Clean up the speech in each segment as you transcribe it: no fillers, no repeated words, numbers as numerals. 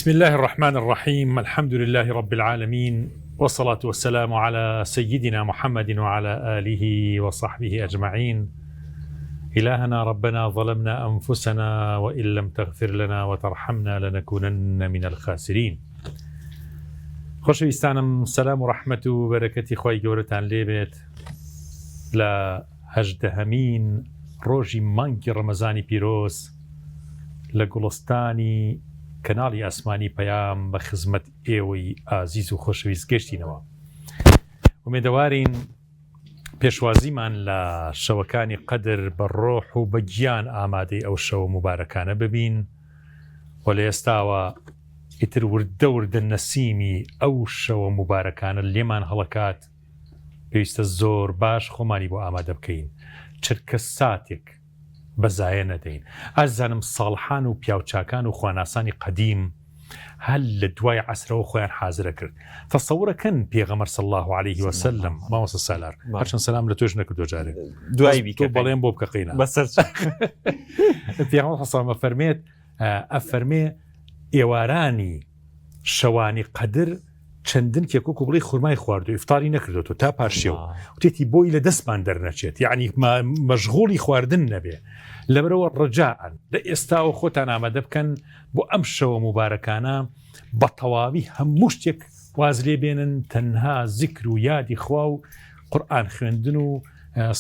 بسم الله الرحمن الرحيم. الحمد لله رب العالمين، والصلاة والسلام على سيدنا محمد وعلى آله وصحبه أجمعين. إلهنا ربنا ظلمنا أنفسنا وإن لم تغفر لنا وترحمنا لنكونن من الخاسرين. خۆشەویستانم، سەلام و ڕەحمەت و بەرەکەتی خۆی گەورەتان لێبێت لە هەژدەهەمین ڕۆژی مانگی ڕەمەزانی پیرۆز لە گوڵستانی کەناڵی ئاسمانی پەیام بە خزمەت ئێوەی ئازیز و خۆشەویست گەشتینەوە. ومێدەوارین پێشوازیمان لە شەوەکانی قەدر بە ڕۆح و بە گیان ئامادەی ئەو شەوە مبارەکانە ببین و لە ئێستاوە ئیتر وردە وردە نەسیمی ئەو شەوە مبارەکانە لێمان هەڵەکات. پێویستە زۆر باش خۆمانی بۆ ئامادە بکەین، چرکە ساتێک بەزایە نەدەین. ئازانم ساڵحان و پیاوچاکان و خواناسانی قەدیم هەل لە دوای عەسرەوە خۆیان حازرە کرد. تەسەوڕەکەن پێغەمبەر صلی الله عليه وسلم مامۆستا سالار هەرچەند سەلام لە تۆش نەکردو جارێ دوای بیکە بەڵێن بۆ بکەقینە بەسەر پێغەمبەر حەسەمە فەرمێت ئەفەرمێ ئێوارانی شەوانی قەدر چەندن کێکۆک و بڵی خورمای خواردو ئیفتاری نەکردوەوە تا پاشیەوە وتێتی بۆی لە دەستمان دەرنەچێت، یعنی مەشغوڵی خواردن نەبێ. لەبەرەوە ڕەجاعەن لە ئێستاوە خۆتان ئامادە بکەن بۆ ئەم شەوە مبارەکانە بە تەواوی هەموو شتێک واز لێ بێنن، تەنها زیکر و یادی خوا و قورئان خوێندن و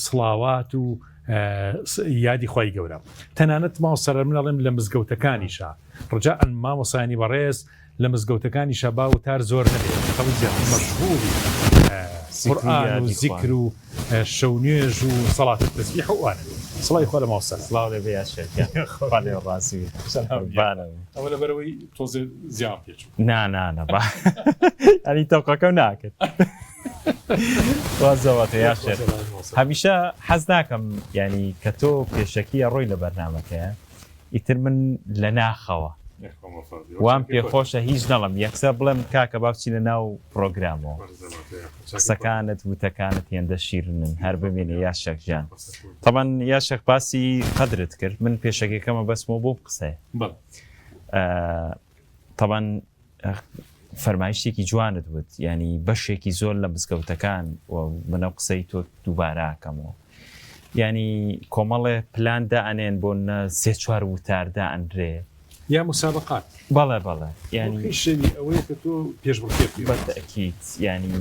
سڵاوات و یادی خوای گەورە. تەنانەت ماوەسەر منەڵێم لە مزگەوتەکانیشە ڕەجاعەن مامۆسایانی بەڕێز لە مزگەوتەکانی شەبا و تار زۆر نەبێت، خەڵک زیاتر مەشغوڵی قورئان و زیکر و شەونێژ و سەڵات و تەسبیح و ئەوانە. سڵای خۆ لە ماوەسەر. سڵاو لێ بێ یا شێرکە. خوا لێ ڕاستی بانەوە. ئەوە لەبەرەوەی تۆزێ زیان پێچوو. نا با ئەنی تەوقەکەم ناکرد. وازەوەتە یا شێر. هەمیشە حەز ناکەم یعنی کە تۆ پێشەکیە ڕۆی لە بەرنامەکەیە ئیتر من لە ناخەوە وام پێخۆشە هیچ نەڵم یەکسەر بڵێم کاکە باوچینە ناو پرۆگرامەوە قسەکانت وتەکانت هێندە شیرنن هەر ببینێ یا شەکجان. تەبەن یا شەک باسی قەدرت کرد، من پێشەکەکەمە بەسمەوە بۆ قسەیە. تەبەن فەرمایشتێکی جوانت وت، ینی بەشێکی زۆر لە مزگەوتەکان و منە قسەی تۆ دووبارەکەمەوە، ینی کۆمەڵێ پلاندا ئەنێن بۆ سێ چوار وتاردا ئەندرێ یا مسابقات. بەڵێ ینی شەوی ئەوەیە کە تۆ پێش بڕکێت بەتەکیت، ینی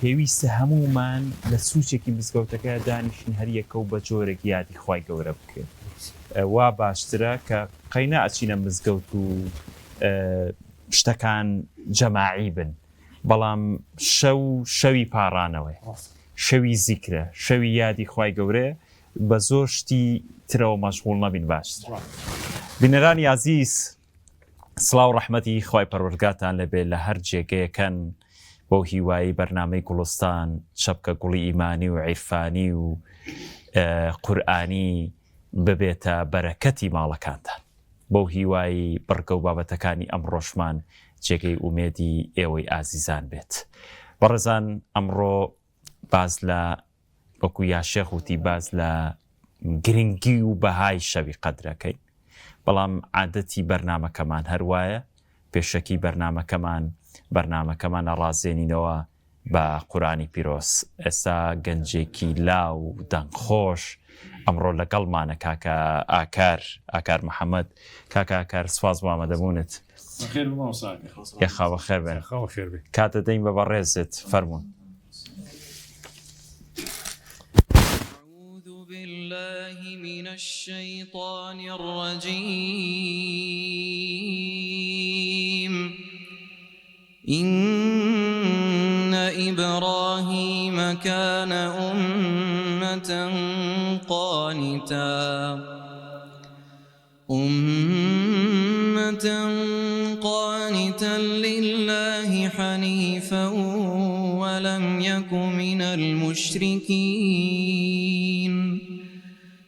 پێویستە هەمومان لە سوچێکی مزگەوتەکە دانیشن هەر یەکە و بە جۆرێک یادی خوای گەورە بکرێت. وا باشترە کە قەینا ئەچینە مزگەوت و شتەکان جەماعی بن، بەڵام شەوی پاڕانەوەی، شەوی زیکرە، شەوی یادی خوای گەورە، بە زۆر شتی ترەوە مەشغوڵ نەبین باشتر. بینەرانی عزیز، سڵاو و ڕەحمەتی خوای پەروەردگارتان لەبێ لە هەر جێگەیەکەن بۆ هیوایی بەرنامەی گوڵستان، شەبکە گوڵی ئیمانی و عیرفانی و قورئانی ببێتە بەرەکەتی ماڵەکانتان، بۆ هیوایی بڕگە و بابەتەکانی ئەمڕۆشمان جێگەی ئومێدی ئێوەی ئازیزان بێت. بەڕێزان، ئەمڕۆ باز لە وەکو یاشێخ وتی باز لە گرنگی و بەهای شەوی قەدرەکەی، بەڵام عادەتی بەرنامەکەمان هەروایە، پێشەکی بەرنامەکەمان ئەڕازێنینەوە بە قورئانی پیرۆز. ئێستا گەنجێکی لاو و دەنگخۆش ئەمڕۆ لەگەڵمانە کاکە ئاکار محەممەد. کاکە ئاکار، سواز بۆ ئامادەبوونت. یەخاوە خێر بێن، کاتە دەین بە بەڕێزت، فەرموون. بالله من الشيطان الرجيم. إن إبراهيم كان أمة قانتا لله حنيفا ولم يك من المشركين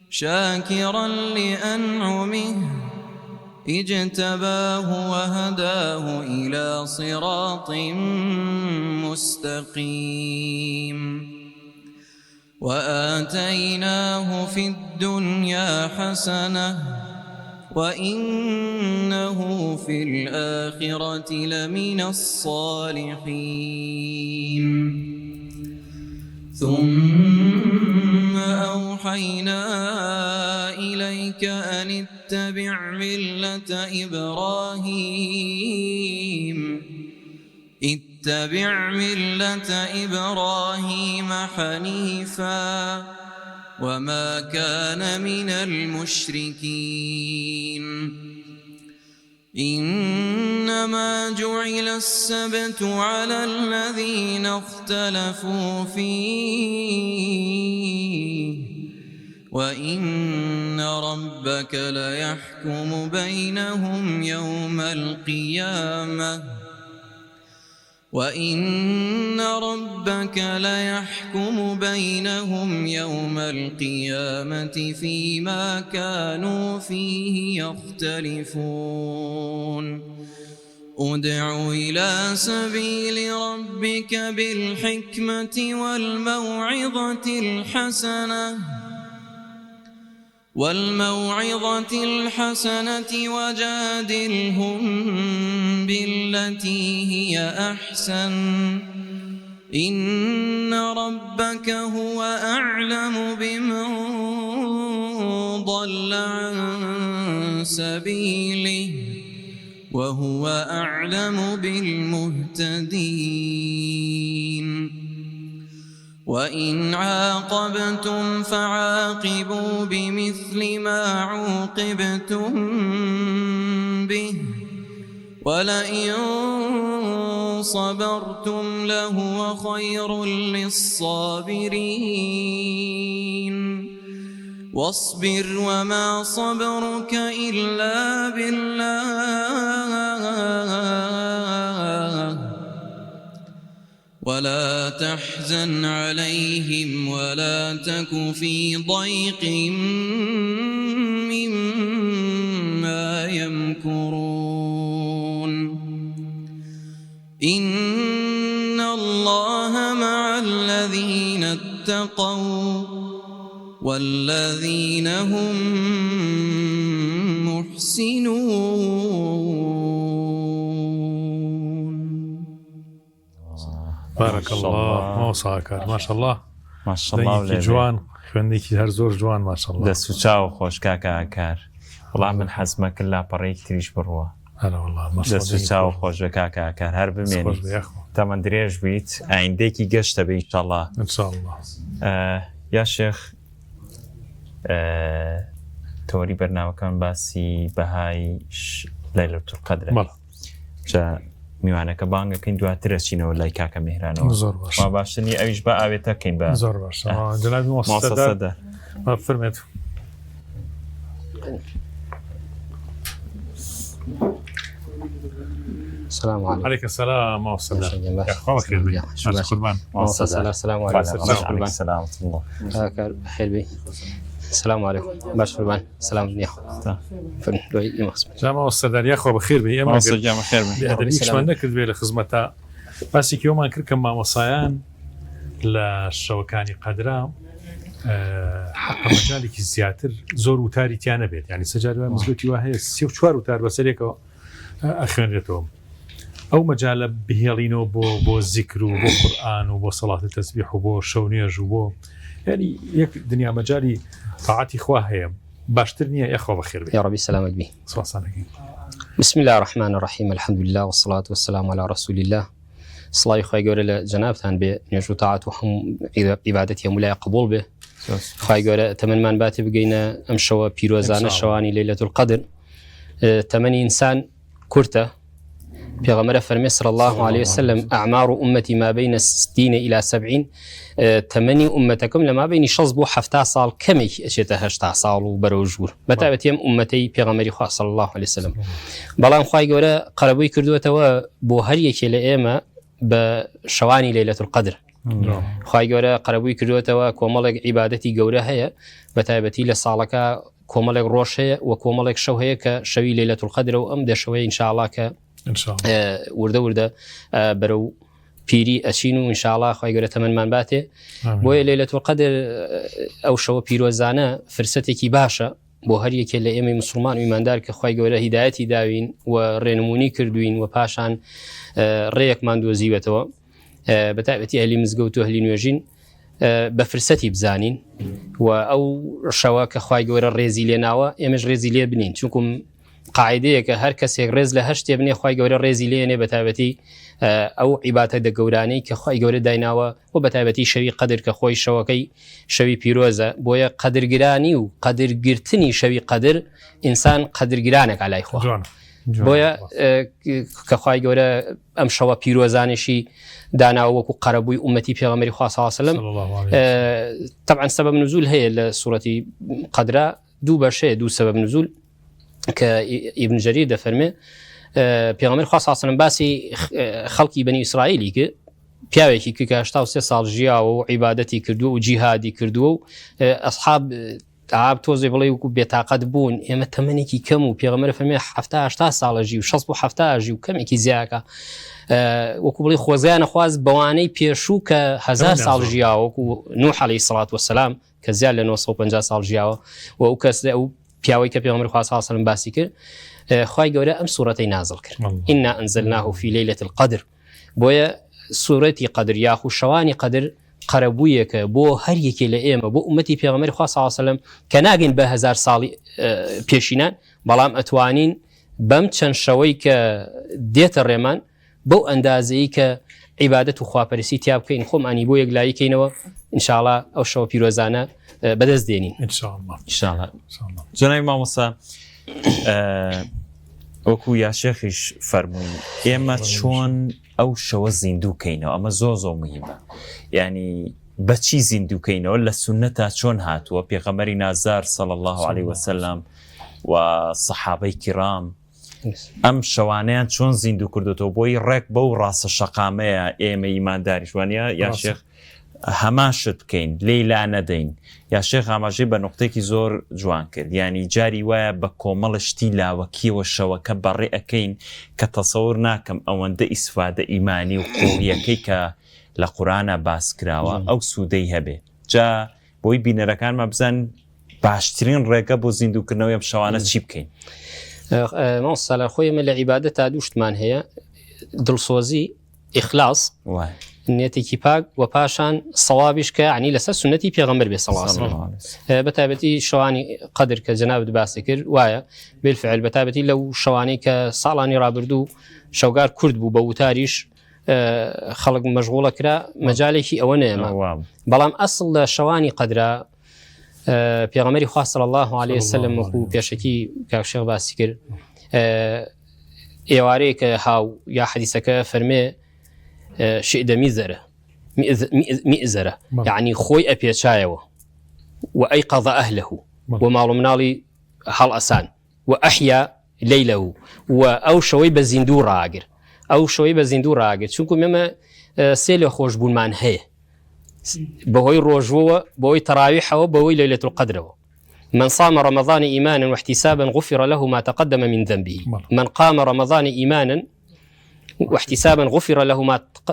شاكرا لأنعمه اجتباه وهداه إلى صراط مستقيم. وآتيناه في الدنيا حسنة وإنه في الآخرة لمن الصالحين ثم أوحينا إليك أن اتبع ملة إبراهيم حنيفا وما كان من المشركين إنما جعل السبت على الذين اختلفوا فيه وإن ربك ليحكم بينهم يوم القيامة فيما كانوا فيه يختلفون ادع إلى سبيل ربك بالحكمة والموعظة الحسنة وجادلهم بالتي هي أحسن إن ربك هو أعلم بمن ضل عن سبيله وهو أعلم بالمهتدين وإن عاقبتم فعاقبوا بمثل ما عوقبتم به ولئن صبرتم لهو خير للصابرين واصبر وما صبرك إلا بالله ولا تحزن عليهم ولا تك في ضيق مما يمكرون إن الله مع الذين اتقوا والذين هم محسنون. بارك الله موساكر ما شاء الله ما شاء الله جوان خوێندێکی هەر زۆر جوان ما شاء الله دەست و چاو خۆش کاکە ئاکار وەڵام من حەزمە کرد لاپەڕەیەکی تریش بڕوە دەست و چاو خۆش بە کاکە ئاکار هەر بمێنیت تەمەند درێژ بیت ئایندێکی گەشتە بە ئینشاءالله یا شێخ تۆری بەرنامەکەم باسی بەهای لەیلەتول قەدرە جا میوانەکە بانگەکەین دواتر ئەچینەوە لای کاکە میهرانەوە وا باشتر نییە ئەویش بە ئاوێتەکەین بە زۆر باش جەنابی مۆسەدەر بفەرمێت. السلام عليكم. عليك السلام موسى السلام عليكم. بخير بي. السلام عليكم. باش فرمان. سلام نيخو. فرن دوي يمخص. جامع السدار ياخو بخير بي. ما وصل جامع خير بي. هذا ليش ما نكد بي لخدمتها. بس يوم أنكر كم مصايان للشوكاني قدرة حق مجالك الزياتر زور وتاري تيانا بيت يعني سجل مزلوتي وهي سيف شوار وتار بس ليك أخوانيتهم أو مجال بهيلينو بو ذكر وبو قرآن وبو صلاة التسبيح وبو شونيج وبو يعني يك دنيا مجالي طاعتي خواهي باشترني يا أخوة بخير بي. يا ربي سلامك بي. صلى بسم الله الرحمن الرحيم الحمد لله والصلاة والسلام على رسول الله. صلاة خواهي قولي لجنابتان بنجو طاعت وهم عبادتي مولاي قبول به خواهي قولي تمن من باتي بقينا أمشوا بيروزان الشواني ليلة القدر تمني إنسان كرته پیغمبر فرمی صلی الله علیه وسلم اعمار امتی ما بین 60 الى 70 تمنی امتکم لما بین 60 و 70 سال کمی اشته 80 سال و بروجور بتابتیم امتی پیغمبری خدا صلی الله علیه وسلم بلان خوای گوره قربوی کردوتەوە بۆ هەر یەکێ لە ئێمە بە شەوانی لەیلەتول القدر خوای گوره قربوی کردوتەوە کۆمەڵێک عیبادەتی گەورە هەیە بەتایبەتی لە ساڵەکە کۆمەڵێک ڕۆژ هەیە و کۆمەڵێک شەو هەیە کە شەوی لەیلەتول القدر و ئەم دەشەوەی ئینشاءالله کە وردە بەرەو پیری ئەچین و ئینشاءالله خوای گەورە تەمەنمان باتێ بۆیە لەیلەتول القدر ئەو شەوە پیرۆزانە فرسەتێکی باشە بۆ هەر یەکێ لە ئێمەی مسلمان و ئیماندار کە خوای گەورە هیدایەتی داوین و ڕێنمونی کردوین و پاشان ڕێیەکمان دۆزیوێتەوە بە تایبەتی ئەهلی مزگەوت و ئەهلی نوێژین بە فرسەتی بزانین و ئەو شەوە کە خوای گەورە ڕێزی لێناوە ئێمەش ڕێزی لێ بنین چونکم قاعدەیەکە هەر کەسێک ڕێز لە هەشتێ بنێ خوای گەورە ڕێزی لێنێ بە تایبەتی ئەو عیباتە دەگەورانەی کە خوای گەورە دایناوە و بە تایبەتی شەوی قەدر کە خۆی شەوەکەی شەوی پیرۆزە بۆیە قەدرگرانی و قەدرگرتنی شەوی قەدر ئینسان قەدرگرانێک عەلای خوا بۆیە کە خوای گەورە ئەم شەوە پیرۆزانشی داناوە وەکو قەرەبووی ئومەتی پێغەمبەری خوا صلی الله علیه وسلم طبعا سبب نزول هەیە لە سوورەتی قەدرا دوو بەشەیە دوو سبب نزول کە ئیبن جەریر دەفەرمێ پێغەمبەری خوا صلی الله علیه وسلم باسی خەڵکی بەنی ئیسرائیلی کرد پیاوێکی کە 83 ساڵ ژیاوە و عیبادەتی کردووە و جیهادی کردووە و ئەسحاب ئاب تۆزێ بڵێ وەکو بێتاقەت بوون ئێمە تەمەنێکی کەم و پێغەمبەر فەرمێ 70 ساڵەژی و 60 بۆ 70 ژی و کەمێکی زیاکە وەکو بڵێ خۆزگایە نەخواست بەوانەی پێشوو کە 1000 ساڵ ژیاوە وەکو نوح عەلەیهی سەڵات وەسەلام کە زیاد لە 950 ساڵ ژیاوە و ئەو کەس ئەو پیاوەی کە پێغەمبەر خوا صلی الله علیه وسلم باسی کرد خوای گەورە ئەم سوورەتەی نازڵ کرد ئینا ئەنزەلناه فی لەیلة القەدر بۆیە سوورەتی قەدر یاخو شەوانی قەدر قەرەبوویەکە بۆ هەر یەکێ لە ئێمە بۆ ئومەتی پێغەمبەری خوا صلی الله علیه وسلم کە ناگەین بە 1000 ساڵی پێشینان بەڵام ئەتوانین بەم چەند شەوەی کە دێتە ڕێمان بەو ئەندازەی کە عیبادەت و خواپەرستی تیا بکەین خۆمانی بۆ یەکلاییکەینەوە ئینشاءالله ئەو شەوە پیرۆزانە بەدەست دێنین ئینشاءالله جەنابی مامۆستا وەکو یا شێخیش فەرمووی ئێمە چۆن ئەو شەوە زیندووکەینەوە ئەمە زۆر مهمە یعنی بەچی زیندووکەینەوە لە سونەتا چۆن هاتووە پێغەمبەری نازار صلی الله علیه وسلم و سەحابەی کیرام ئەم شەوانەیان چۆن زیندوو کردوتەوە بۆی ڕێک بەو ڕاستە شەقامەیە ئێمە ئیمانداریش وانە یا شێخ هەماشت بکەین لێلا نەدەین یا شێخ ئاماژەی بە نقطەیەکی زۆر جوان کرد ینی جاری وایە بە کۆمەڵشتی لاوەکیەوە شەوەکە بەڕێ ئەەکەین کە تەسەور ناکەم ئەوەندە ئیسفادە ئیمانی و قوڵیەکەی کە لە قورآنە باس کراوە ئەو سوودەی هەبێ جا بۆی بینەرەکانمە بزان باشترین ڕێگە بۆ زیندووکردنەوەی ئەم شەوانە چی بکەین مۆسەلا خۆی ئێمە لە عیبادەت تا دووشتمان هەیە دڵسۆزی ئیخلاص نيتي باك وباشان صوابش كعني لسه سنتي بيغمر بي صلى الله عليه وسلم بتابتي شواني قدر كجناب دباسكر وايا بالفعل بتابتي لو شواني كصالاني رابردو شوقار كرد بو بوتاريش خلق مشغولة كرا مجالي أو نعمة بلام أصل شواني قدر بيغمري خاص صلى الله عليه وسلم وكو بيشكي كشيخ باسكر إيواريك هاو يا حديثك فرمي شئد مئزرة يعني خوي أبي شايوه وأيقظ أهله ومالو منالي حال أسان وأحيا ليله وأو شوي بزندور راجر أو شوي بزندور راجر شو كم سيل خوش بون من هي بهوي روجوه بهوي تراويحه بهوي ليلة القدر من صام رمضان إيمانا واحتسابا غفر له ما تقدم من ذنبه من قام رمضان إيمانا واحتسابا غفر له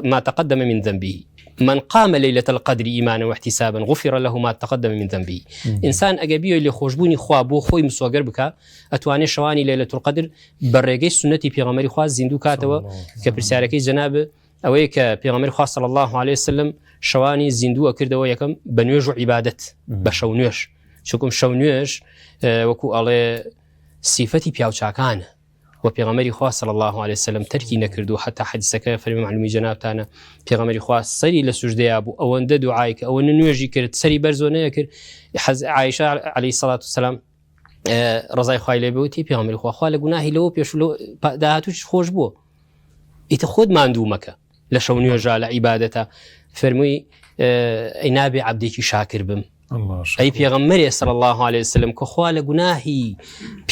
ما تقدم من ذنبه من قام ليلة القدر إيمانا واحتسابا غفر له ما تقدم من ذنبه إنسان أجابيه اللي خوشبوني خوابو خوي مسوغر بك أتواني شواني ليلة القدر برقي سنتي بيغمري خواز زندو كاتوا كبرساركي جناب أويك بيغمري خواز صلى الله عليه وسلم شواني زندو أكردوا يكم بنوجو عبادة بشونيش شكم شونيش وكو على صفتي بياو شاكان وبيغمري خوا صلى الله عليه وسلم تركي نكردو حتى حديثك فرمي معلومي جنابتانا بيغمري خوا سري لسجدي ابو او اند دعائك او نوجي كرت سري برزونه كر عائشه عليه الصلاه والسلام رضاي خوي لبوتي بيغمري خوا لغناهي لو بيشلو داتوش خوش بو يتخذ ما عندومك لشونيو جال عبادته فرمي انابي عبدك شاكر بم أي پیغمبر صلى الله عليه وسلم كخوا لغناهي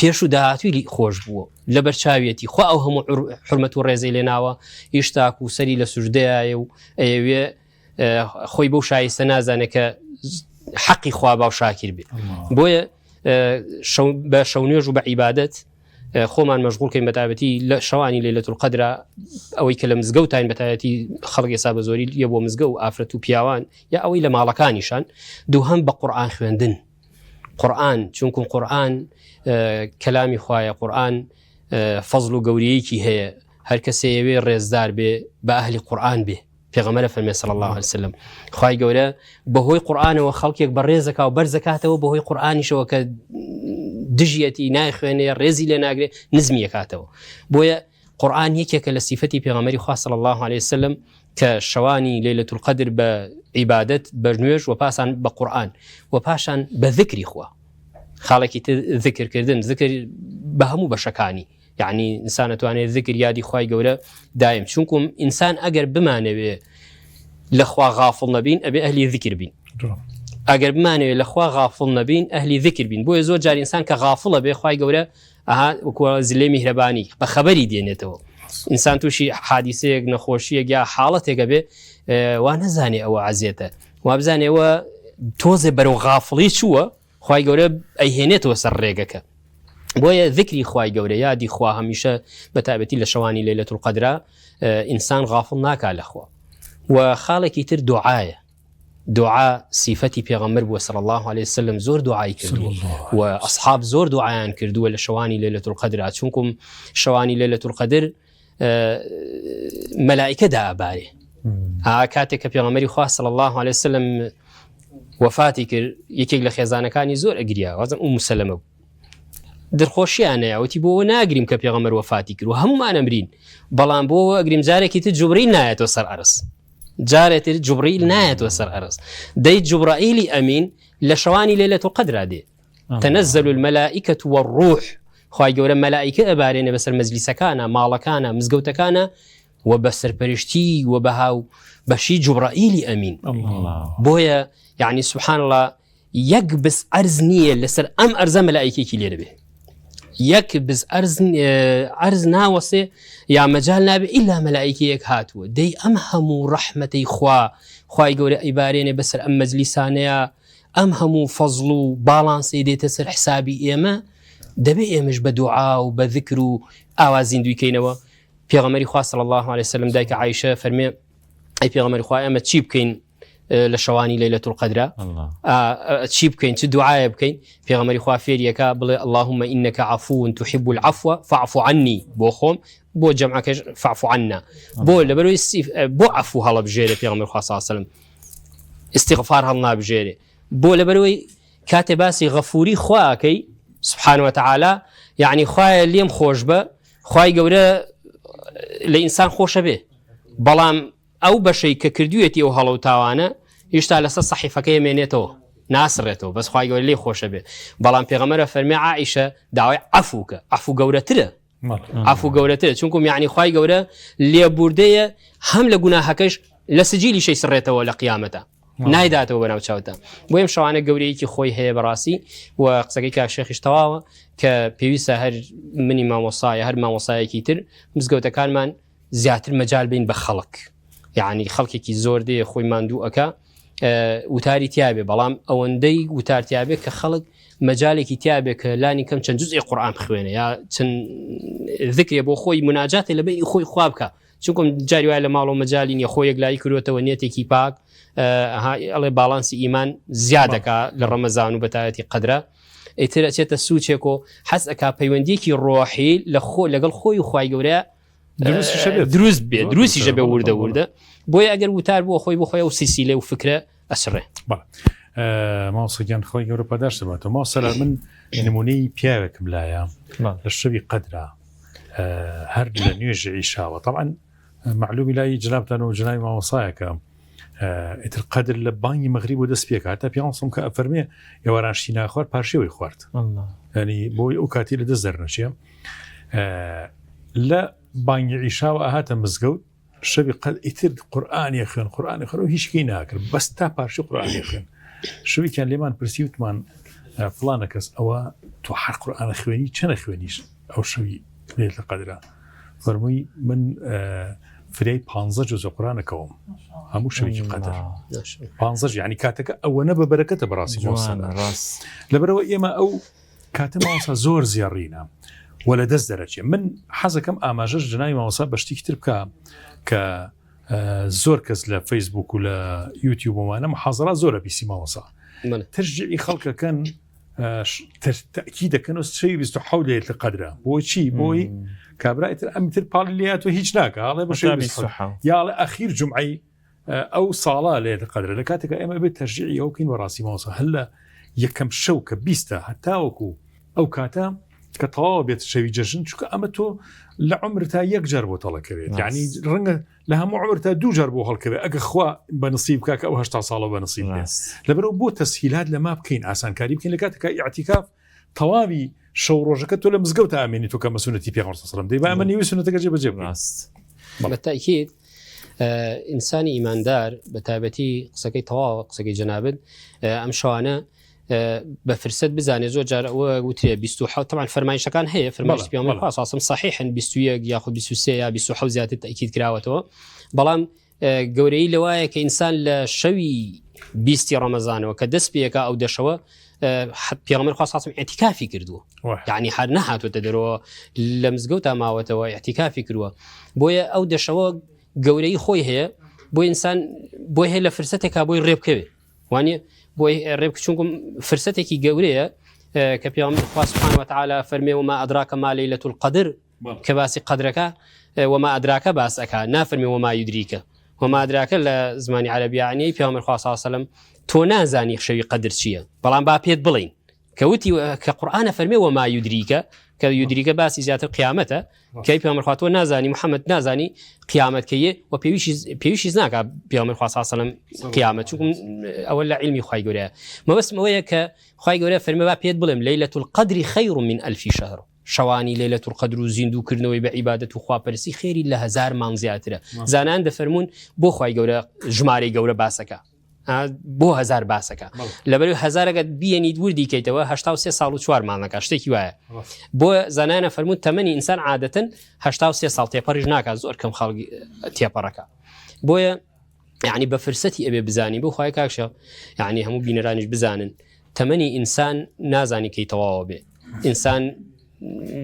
بيشو داتوي خوش بو لبرچاويتي خو او هم حرمه الرزي لناوا يشتاكو سري لسجداي او ايوه خوي بو شاي سنازانك حقي خوا باو شاكر بي بويا شو بشونيج بعبادت خومان مشغول كين بتابتي شواني ليله القدر او يكلم زغوتاين بتابتي خلق حساب زوري يبو مزغو افرتو بياوان يا او الى مالكانيشان دوهم بقران خوندن قورآن چونکم قورآن کەلامی خوایە، قورآن فەزڵ و گەورەیەکی هەیە، هەر کەسێوێ ڕێزدار بێ بە ئەهلی قورآن بێ. پێغەمبەر فەرمێ صلی الله علیه وسلم خوای گەورە بەهۆی قورآنەوە خەڵکێک بە ڕێزەکە و بەرزەکاتەوە، بەهۆی قورآنیشەوە کە دژیەتی نایخوێنێ ڕێزی لێ ناگرێ نزمی یەکاتەوە. بۆیە قورآن یەکێکە لە سیفەتی پێغەمبەری خوا صلی الله علیه وسلم کە شەوانی لەیلەت القەدر بە عیبادەت بە نوێژ و پاسان بە قورآن و پاشان بە ذکری خوا. خاڵێکی تر ذکرکردن، ذکر بە هەموو بەشەکانی، یعنی ئینسان ئەتوانێت ذکر یادی خوای گەورە دایم، چونکم ئینسان ئەگەر بمانەوێ لە خوا غافڵ نەبین ئەبێ ئەهلی ذکر بین، ئەگەر بمانەوێت لە خوا غافڵ نەبین ئەهلی ذکر بین. بۆیە زۆر جار ئینسان کە غافڵە بێ خوای گەورە وەکو زلێ میهرەبانی بە خەبەری دێنێتەوە. ئینسان تووشی حادیسەیەک نەخۆشیەک یا حاڵەتێکە بێ وا نەزانێ ئەوە عەزیێتە، وا بزانێەوە تۆزێ بەرەو غافڵی چووە، خوای گەورە ئەیهێنێتەوە سەر ڕێگەکە. بۆیە ذکری خوای گەورە یادی خوا هەمیشە بەتابەتی لە شەوانی لەیلەت القەدرا ئینسان غافڵ ناکا لەخوا. و خاڵێکی تر دوعایە، دوعا سیفەتی پێغەمبەر بووە صلی الله علیه وسلم، زۆر دوعای کردووە و ئەصحاب زۆر دوعایان کردووە لە شەوانی لەیلەت القەدرا، چونکم شەوانی لەیلەت القەدر مەلائیکە دائەبارێ. کاتێک کە پێغەمبەری خوا صلی الله علیه وسلم وفاتی کرد، یەکێک لە خێزانەکانی زۆر ئەگریا، وازم ئوم سەلەمە بوو، دڵخۆشییانەیە وتی بۆ ناگریم کە پێغەمبەر وفاتی کرد و هەمومان ئەمرین، بەڵام بۆ ئەگریم جارێکی تر جوبرەیل نایەتەوە سەر عەرز، جارێتر جوبرەیل نایەتەوە سەر عەرز، دەی جوبرەئیلی ئەمین لە شەوانی لەیلەت القەدرا دێ، تەنەزەل المەلائیکەة والروح، خوای گەورە مەلائیکە ئەبارێنە بەسەر مەجلیسەکانە، ماڵەکانە، مزگەوتەکانە و بە سەرپەرشتی و بەهاو بەشی جوبرەئیلی ئەمین. بۆیە یعنی سبحان الله یەک بس عەرز نییە لەسەر ئەم ئەرزە مەلائیکێکی لێرە بێ، یەک بس عەرز ناوەسێ یا مەجال نابێ ئیلا مەلائیکەیەک هاتووە، دەی ئەم هەموو ڕەحمەتەی خوای گەورە ئەیبارێنێ بەسەر ئەم مەجلیسانەیە، ئەم هەموو فەزڵ و باڵانسێ دێتە سەر حسابی ئێمە، دەبێ ئێمەش بە دوعا و بە ذکر و ئاوازین دویکەینەوە. پێغەمبەری خوا صلی الله علیه وسلم دایکە عایشە فەرمێ ئەی پێغەمبەری خوا ئێمە چی بکەین لە شەوانی لەیلەت القەدرا، چی بکەین، چ دوعایە بکەین؟ پێغەمبەری خوا فێریەکە بڵێ اللهم إنك عفو تحب العفو فاعف عني، بۆ خۆم بۆ جەمعەکەش فاعف عنا، بۆ لەبەرەوەی بۆ عفو هەڵەبژێرێ پێغەمبەری خوا صلی الله علیه وسلم، استیغفار هەڵنابژێرێ، بۆ لەبەرەوەی کاتێ باسی غەفوری خواکەی سبحانه وتعالى، یعنی خوایە لێم خۆش بە، خوای گەورە لە ئینسان خۆشە بێ، بەڵام ئەو بەشەی کە کردوێتی ئەو هەڵە و تاوانە هێشتا لەسەر سەحیفەکەی مێنێتەوە ناسڕێتەوە، بەس خوای گەورە لێ خۆشە بێ. بەڵام پێغەمبەر فەرمێ عائیشە داوای عەفوکە، عەفو گەورەترە، عەفو گەورەترە، چونکم یعنی خوای گەورە لێبوردەیە هەم لە گوناهەکەش لە سجیلی شەی سڕێتەوە لە قیامەتە، نایداتەوە بەناو چاوتە. بۆ ئەم شەوانە گەورەیەکی خۆی هەیە بەڕاستی، و قسەکەی کا شێخیش تەواوە کە پێویستە هەر منی مامۆسایە هەر مامۆسایەکی تر مزگەوتەکانمان زیاتر مەجال بین بە خەڵک، یعنی خەڵکێکی زۆر دێ خۆی ماندوو ئەکا وتاری تیابێ، بەڵام ئەوەندەی وتار تیابێ کە خەڵک مەجالێکی تیابێ کە لانی کەم چەند جزئی قورئان بخوێنێ یا چەند ذکرێ بۆ خۆی مناجاتێ لە بینی خۆی خوا بکە، چونکم جاری وایە لە ماڵ و مەجالی نیە، خۆی یەکلایی کردوێتەوە نێتێکی پاک، ئەڵێ باڵانسی ئیمان زیادەکە لە ڕەمەزان و بەتایەتی قەدرە، ئیتر ئەچێتە سوچێک و حەز ئەکا پەیوەندیەکی ڕۆحی لەگەڵ خۆی و خوای گەورە دروست بێ، دروستیشە بێ وردە وردە. بۆیە ئەگەر وتار بۆ خۆی بخۆی و سیسیلێ و فکرە ئەسڕێ. ماوسەگیان خۆی گەورە پاداش دەباتەوە. ماوسەلا من نمونەی پیاوێکم لایە لە شەوی قەدرا هەر لە نوێژی عیشاوە، طبعا معلومی لای جنابتان و جنابی مامۆسایەکە ئیتر قەدر لە بانگی مەغریب و دەست پێکات تا پێغەمبەر کە ئەفەرمێ ئێوارانشتی ناخوارد پاشێوەی خوارد، ینی بۆی ئەو کاتی لە دەست دەرنەچێ. لە بانگی عیشاوە ئاهاتە مزگەوت شەوی قەدر ئیتر قورئانی خوێن و هیچکی ناکرد، بەس تا پاشی قورئانی خوێن. شەوێکیان لێمان پرسی وتمان فڵانە کەس ئەوە تۆ هەر قورئانە خوێنی چەنە خوێنیش ئەو شەوی لەیلەتە قەدرا؟ فەرمووی من فرەی 15 جزء قورئانەکەوم هەموو شەوێکی قەدر، 15 یعنی کاتەکە ئەوەنە بە بەرەکەتە بەڕاستی ڕاست. لەبەرەوە ئێمە ئەو کاتە ماوەسا زۆر زیێڕینە ولا دەست دەرەچێ. من حەزەکەم ئاماژەش جنای ماوەسا بە شتێکی تر بکە کە زۆر کەس لە فەیسبوک و لە یوتیوب ومانە محاضرات زۆرە بیسی ماوەسا تشجیعی خەڵکەکەن تاکیدەکەن شەوی 27 لەیلەتل قەدرە بۆچی بۆی کابرایتر ئەمتر پاڵلیات و هیچ ناکە یاڵێ ئەخیر جمعی ئەو ساڵا لێت قەدرە لە کاتێکە ئێمە بێت تەرجیعی ئەو بکەین وەڕاستی ماوەسە هەل لە یەکەم شەو کە 20 هەتاوەکو ئەو کاتە کە تەواو بێت شەوی جەژن چونکە ئەمە تۆ لە عمرتا یەک جار بۆ تەڵەکەوێت یعنی ڕەنگە لە هەموو عمرتا دوو جار بۆ هەڵکەوێت ئەگە خوا بە نسیب بکە کە ئەو 80 ساڵە بە نسیب بێت لەبەرەوە بۆ تەسهیلات لەما بکەین ئاسانکاری بکەین لە کاتێکە ئیعتیکاف تەواوی شەو ڕۆژەکە تۆ لە مزگەوت ئامێنی تۆ کە مە سونەتی پێغەمبەر صلی الله علیه و سلم دەی با ئەمە نیوی سونەتەکە جێبەجێ بکەین بالتأكيد ئینسانی ئیماندار بە تایبەتی قسەکەی تەواو قسەکەی جەنابەت ئەم شەوانە بە فرسەت بزانێ زۆر جار ئەوە گوترێ 27 طبعا فەرمایشەکان هەیە فەرمایش پیامبەر خوا صلی الله علیه و سلم صحیحن 21 یاخود 23 یا 27 زیاتر تأکید کراوەتەوە بەڵام گەورەی لەوایە کە ئینسان لە شەوی 20 ڕەمەزانەوە کە دەست پێەکە ئەو دەشەوە پیامبەر خوا صلی الله علیه و سلم اعتیکافی کردووە یعنی هەر نەهاتوتە دەرەوە لە مزگەوتا ماوەتەوە اعتیکافی کردووە بۆیە ئەو دەشەوە گەورەی خۆی هەیە بۆ ئینسان بۆی هەیە لە فرسەتێکا بۆی ڕێبکەوێت وانە بۆی ڕێب چونکم فرسەتێکی گەورەیە کە پیامبەر خوا سبحانه وتعالى فەرمێ وما أدراك ما ليلة القدر کە باسی قەدرەکە وما أدراك باسەکە نافەرمێ وما يدريك وما أدراك لە زمانی عەرەبی یعنی پیامبەر خوا صلی الله علیه و سلم تۆ نازانی شەوی قەدر چییە بەڵام با پێت بڵین کەوتی کە قورئانە فەرمێ وما يدريك کە یودریکە باسی زیاتر قیامەتە کەی پیامبەر خوا تۆ نازانی محەممەد نازانی قیامەتکەیە و پێویشی ناکە پیامبەر خوا صلی الله علیه و سلم قیامەت چونکم ئەوە لە علمی خوای گەورەیە مەبەستم ئەوەیە کە خوای گەورە فەرمێ با پێت بڵێم لەیلة القدر خەیر من ألف شهر شەوانی لەیلة القدر و زیندووکردنەوەی بە عیبادەت و خواپەرستی خێری لە 1000 مانگ زیاترە زانان دەفەرمون بۆ خوای گەورە ژمارەی گەورە باسەکە بۆ 1000 باسەکە لەبەر 1000ەکە بیەنیت وردی کەیتەوە 83 ساڵ و 4 مانگەکە شتێکی وایە بۆ زانانە فەرمون تەمەنی ئینسان عادەتەن 83 ساڵ تێپەڕیش ناکات زۆر کەم خەڵکی تێپەڕەکە بۆیە یعنی بە فرسەتی ئەبێ بزانی بۆ خوای کاکشە یعنی هەموو بینەرانیش بزانن تەمەنی ئینسان نازانی کەی تەواوە بێ ئینسان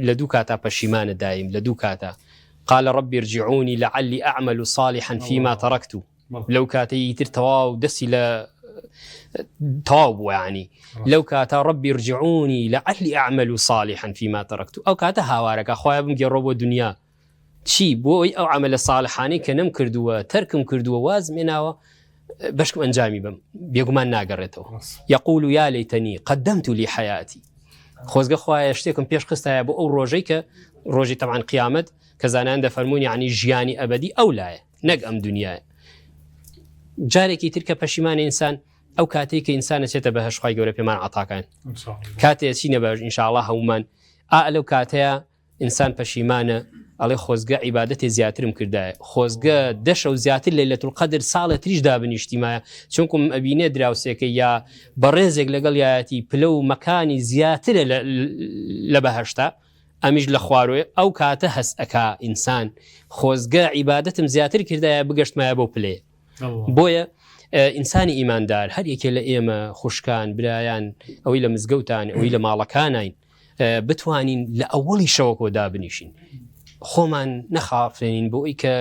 لە دوو کاتا پەشیمانە دایم لە دوو کاتا قال ربي ارجعوني لعلي أعمل صالحا فيما تركت لو كاتي يتر تواو دسي لا تواو يعني لو كاتا ربي ارجعوني لعلي أعمل صالحا فيما تركت أو كاتا هاوارك أخويا بمجربوا دنيا شي بوي أو عمل صالحاني كنم كردوا تركم كردوا واز مناوا بشكم أنجامي بم بيقومان ناقرته يقول يا ليتني قدمت لي حياتي خۆزگە خوایە شتێکم پێش خستایە بۆ ئەو ڕۆژەی کە ڕۆژی تەبعاً قیامەت کە زانان دەفەرمون یعنی ژیانی ئەبەدی ئەو لایە نەک ئەم دنیاە جارێکی تر کە پەشیمانی ئینسان ئەو کاتێک کە ئینسانە چێتە بەهەشت خوای گەورە پێمان عەتاکان کاتێ چینە بەهەشت ئینشاءڵڵا هەمومان لەو کاتەیە ئینسان پەشیمانە ئەڵێ خۆزگە عیبادەتی زیاترم کردایە خۆزگە دەشە و زیاتر لەیلەة القەدر ساڵە تریش دابنیشتیمایە چونکم ئەبینێ دراوسێکە یا بەڕێزێک لەگەڵ یایەتی پلە و مەکانی زیاترە لە بەهەشتا ئەمیش لە خوارۆیە ئەو کاتە هەست ئەکا ئینسان خۆزگە عیبادەتم زیاتر کردایە بگەشتمایە بۆ پلێ بۆیە ئینسانی ئیماندار هەر یەکێ لە ئێمە خوشکان برایان ئەوەی لە مزگەوتان ئەوەی لە ماڵەکانین بتوانین لە ئەوڵی شەوەکۆ دابنیشین خۆمان نەخافرێنین بۆ ئەوی کە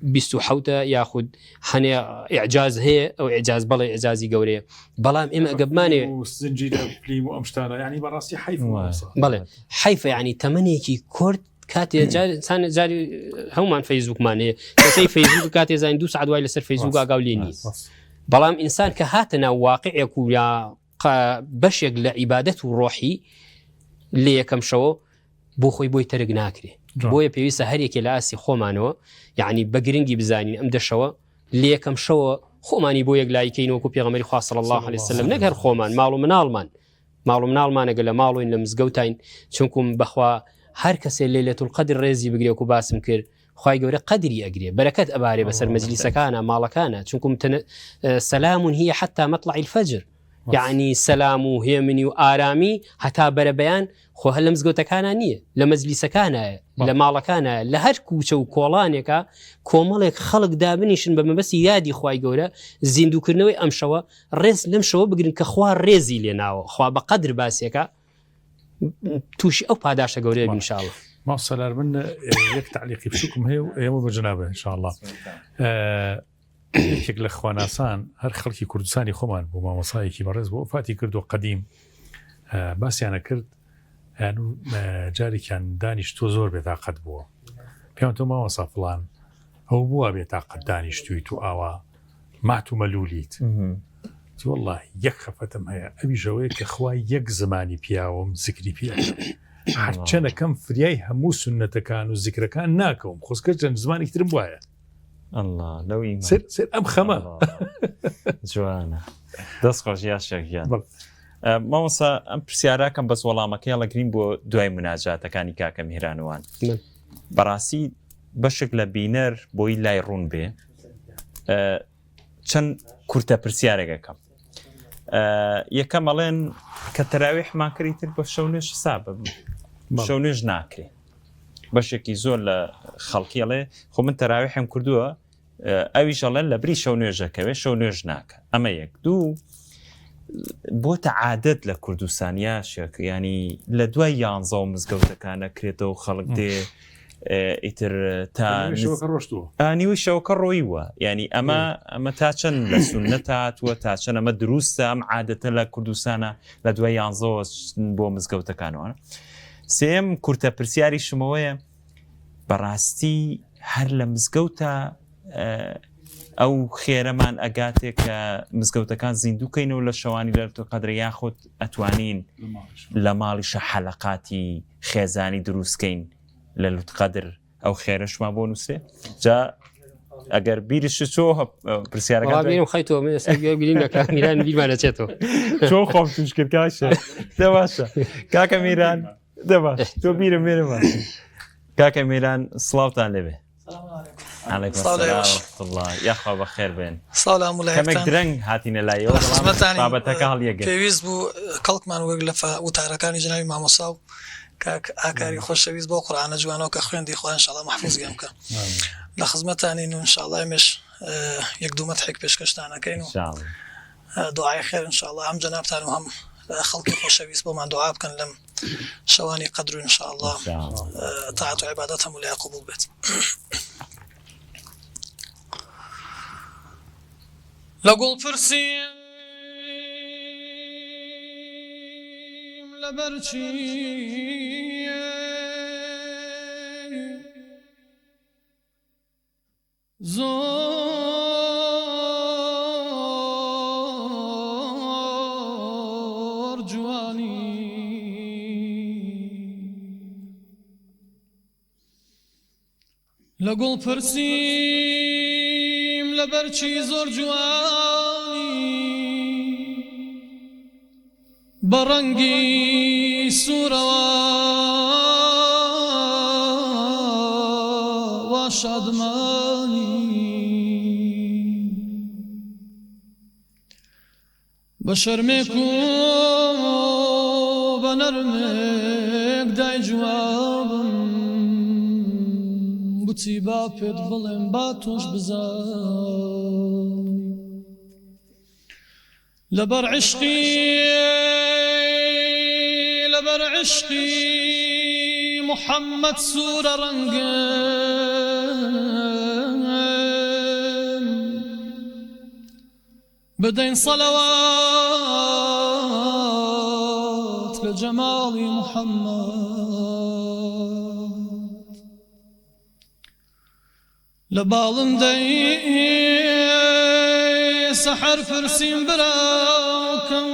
27 یاخود هەنێ ئیعجاز هەیە ئەو ئیعجاز بەڵێ ئیعجازی گەورەیە بەڵام ئێمە ئەگە بمانێ بەڵێ حیفە یعنی تەمەنێکی کورت کاتێ جاری هەمومان فەیسبووکمان هەیە کەسەی فەیسبووک کاتێ زانین 2 ساعت دوای لەسەر فەیسبووک ئاگاو لێ نیە بەڵام ئینسان کە هاتە ناو واقعێک و یا بەشێک لە عیبادەت و ڕۆحی لێ یەکەم شەوە بۆ خۆی بۆی تەرگ ناکرێ بۆیە پێویستە هەرێکی لە ئاسی خۆمانەوە یعنی بە گرنگی بزانین ئەم دەشەوە لە یەکەم شەوە خۆمانی بۆ یەک لایکەینەوەکو پێغەمبەری خوا صلی الله علیه وسلم نەگەر خۆمان ماڵ و مناڵمانەگە لە ماڵۆین لە مزگەوتین چونکم بەخوا هەر کەسێ لەیلەة القەدر ڕێزی بگرێ وەکو باسم کرد خوای گەورە قەدری ئەگرێ بەرەکەت ئەبارێ بەسەر مەجلیسەکانە ماڵەکانە چونکم سەلام هي حتى مطلع الفجر يعني سلام و هێمنی و ئارامی هەتا بەرەبەیان خۆ هەر لە مزگەوتەکانە نییە لە مەجلیسەکانە لە ماڵەکانە لە هەر کوچە و کۆڵانێکە کۆمەڵێک خەڵک دابنیشن بە مەبەستی یادی خوای گەورە زیندووکردنەوەی ئەم شەوە ڕێز لەم شەوە بگرن کە خوا ڕێزی لێناوە خوا بە قەدر باسیەکە تووشی ئەو پاداشە گەورەیە ئینشاءڵڵا ماوسەلار من یەک تعلیقی بچووکم هەیە و ئێمە بە جەنابە ئینشاءڵڵا یەکێک لە خواناسان هەر خەڵکی کوردستانی خۆمان بۆ مامۆسایەکی بەڕێز بۆ وفاتی کردو قەدیم باسییانە کرد جارێکیان دانیشتۆ زۆر بێتاقەت بووە پێم تۆ ماوەسا فڵان ئەو بووە بێتاقەت دانیشتویت و ئاوا مات و مەلوولیت والله یەک خەفەتم هەیە ئەوی ژەوەیە کە خوای یەک زمانی پیاوەم زیکری پێ هەرچەنەکەم فریای هەموو سنەتەکان و زیکرەکان ناکەوم خۆزکە چەند زمانی ترم وایە سێر ئەم خەمە جوانە دەست خۆشییا شەکیان مامۆستا ئەم پرسیارەکەم بەس وەڵامەکەی هەڵەگرین بۆ دوای مناجاتەکانی کاکە میهرانوان بەڕاستی بەشێک لە بینەر بۆی لای ڕوون بێ چەند کورتە پرسیارێکەکەم یەکەم ئەڵێن کە تەراویحمان کردیتر بە شەو نوێژ حساب شەو نوێژ ناکرێ بەشێکی زۆر لە خەڵکیڵێ خۆ من تەراویحم کردووە ئەویش ئەڵێن لە بری شەو نوێژەکەوێ شەو نوێژ ناکە ئەمە یەک دوو بۆتە عادەت لە کوردستانیا شێک ینی لە دوای 11 و مزگەوتەکانە کرێتەوە خەڵک دێ ئیتر تا نیوەی شەوەکە ڕۆیوە ینی ئەمە تا چەند لە سونەت هاتووە تا چەند ئەمە دروستە ئەم عادەتە لە کوردستانە لە دوای 11 بۆ مزگەوتەکانەوە سێم کورتە پرسیاری شمەوەیە بەڕاستی هەر لە مزگەوتە ئەو خێرەمان ئەگاتێک کە مزگەوتەکان زیندووکەینەوە لە شەوانی لە قەدرە یاخۆت ئەتوانین لە ماڵیشە حەلەقاتی خێزانی دروستکەین لە لوتقەدر ئەو خێرەشمان بۆ نووسێ جا ئەگەر بیرش چۆ پرسیارەکان خیتەوە میران بیرمانەچێتەوە چۆ خۆم توش کرد کاشە دەباشە کاکە میران دەباش تۆ بیرە مێرەمان کاکە میران سڵاوتان لێبێ یاخوا بەخێر بێن کەمێک درەنگ هاتینە لایەوە بابەتەکە هەڵیەگە پێویست بوو کەڵکمان وەک لە وتارەکانی جناوی مامۆسا و ئاکاری خۆشەویست بۆ قورئانە جوانەوە کە خوێندی خۆیان ئینشاءڵڵا مەحفوظگەم بکە لە خزمەتانین و ئینشاءڵڵا ئێمەش یەک دوو مەدحێک پێشکەشتانەکەین و دوعای خێر ئینشاءڵڵا هەم جەنابتان و هەم خەڵکی خۆشەویست بۆمان دوعا بکەن لەم شەوانی قەدر و ئینشاءڵڵا تاعەت و عیبادەت هەموو لای قبوڵ بێت لەگوڵ پرسیم لەبەرچی زۆر جوانی لەگوڵ پرسیم لەبەرچی زۆر جوانی بەڕەنگی سوورەوە وا شادمانی بە شەرمێک و بە نەرمێک دای جوابم بچی با پێت بڵێم با تۆش بزانی لەبەر عشقی محەممەد سوورە ڕەنگم بدەین سەلەوات لە جەماڵی محەممەد لە باڵم دەی سەحەر فرسیم براکەم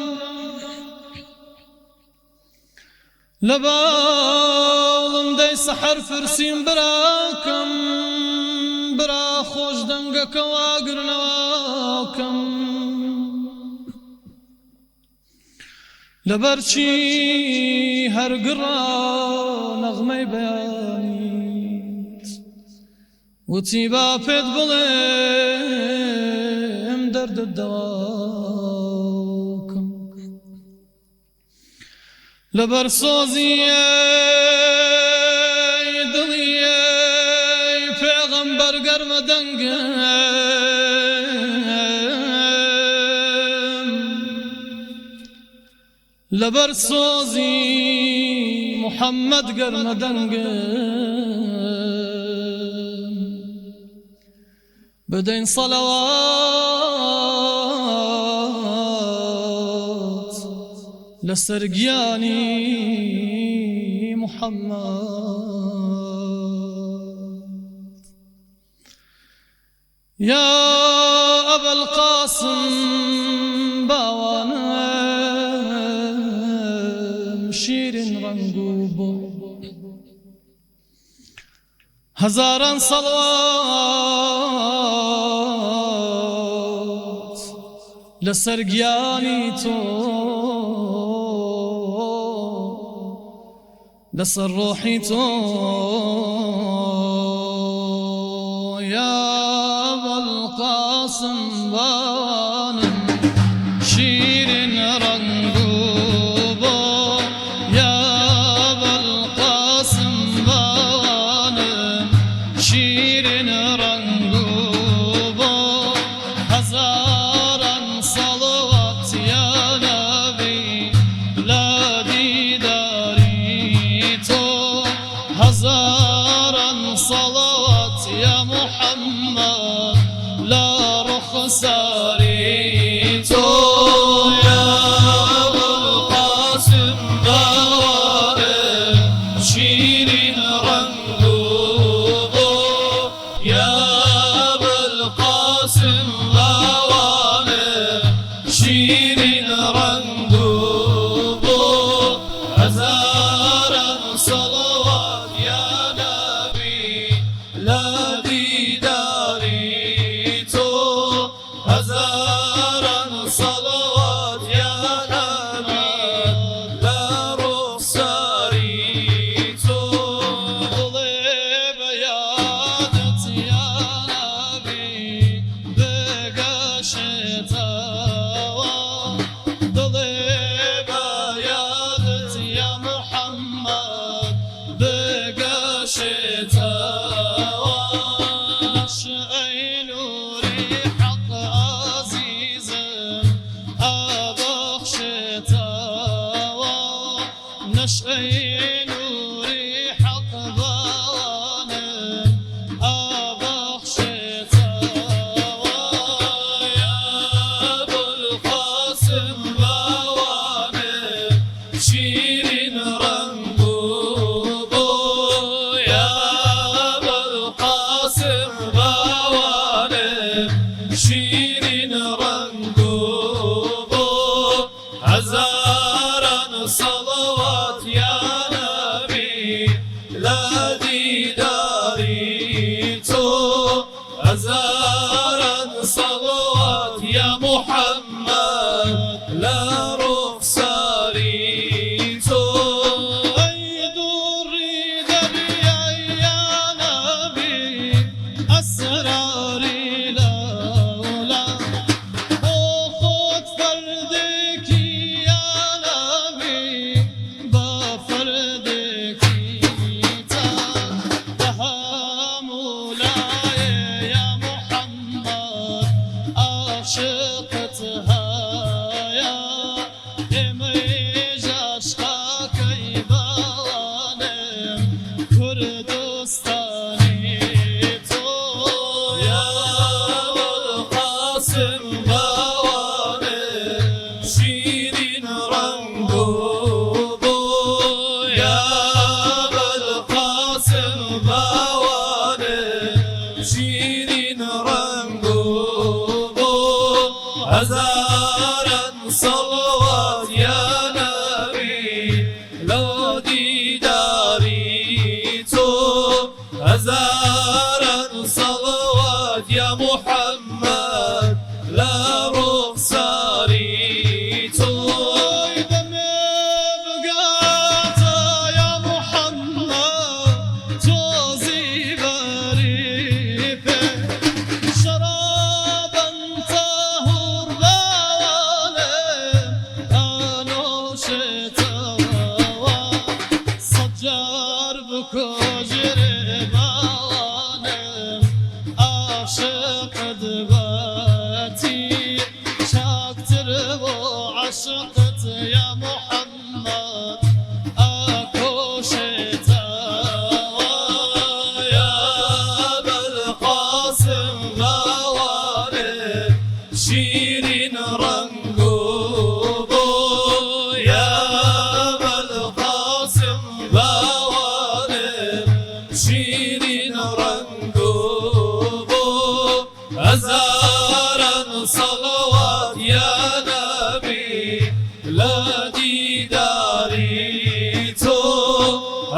لە باڵم دەی سەحەر فرسیم براکەم برا خۆش دەنگەکە واگرنەوەکەم لەبەرچی هەرگڕا نەغمەی بەیانیت وتی با پێت بڵێم دەردت دەواکەم لەبەر سۆزیە دڵیە پێغەمبەر گەرمە دەنگم لەبەر سۆزی محەممەد گەرمە دەنگم بدەین سەلەوات لسرگیانی محمد يا أبا القاسم باوانم شیرین رنگو بو هزاران صلوات لسرگیانی تو لسر روحي تو يا أبا القاسم بانم شيرين رنقوبو يا أبا القاسم بانم شيرين رنقوبو هزارا صلوات يا نبي لا ديداري هزارا صلوات يا محمد لا رخصاري يا أبا القاسم بوارم شيرين رنقوبو يا أبا القاسم بوارم شيرين رنقوبو هزارا صلوات يا نبي لا ديداري تو هزارا صلوات يا نبي لا رخصاري تو ضلي بيادت يا نبي بقشتها ضلي بيادت يا محمد نشأي نوري حق عزيزا أبخشتها نشأي نوري حق ظانا أبخشتها يا أبو القاسم بوانم شيرين رنقوبو يا أبا القاسم بوانم شيرين رنقوبو هزارا صلوات يا نبي لا ديداري تو هزارا صلوات يا محمد لا رخصاري تو أي دوري دريا يا نبي أسراري لولا أخذ فردك يا نبي بفردك تهام مولاي يا محمد عاشقتها يا إميج عشقك يبانم كردستاني تو يا أبا القاسم بوانم شيرين رنقوبو يا أبا القاسم بوانم شيرين رنقوبو هزارا صلوات يا نبي لا ديداري تو هزارا صلوات يا محمد لا رخصاري تو يا محمد توزي بريفه شرابا طهور بوانم أنوشتها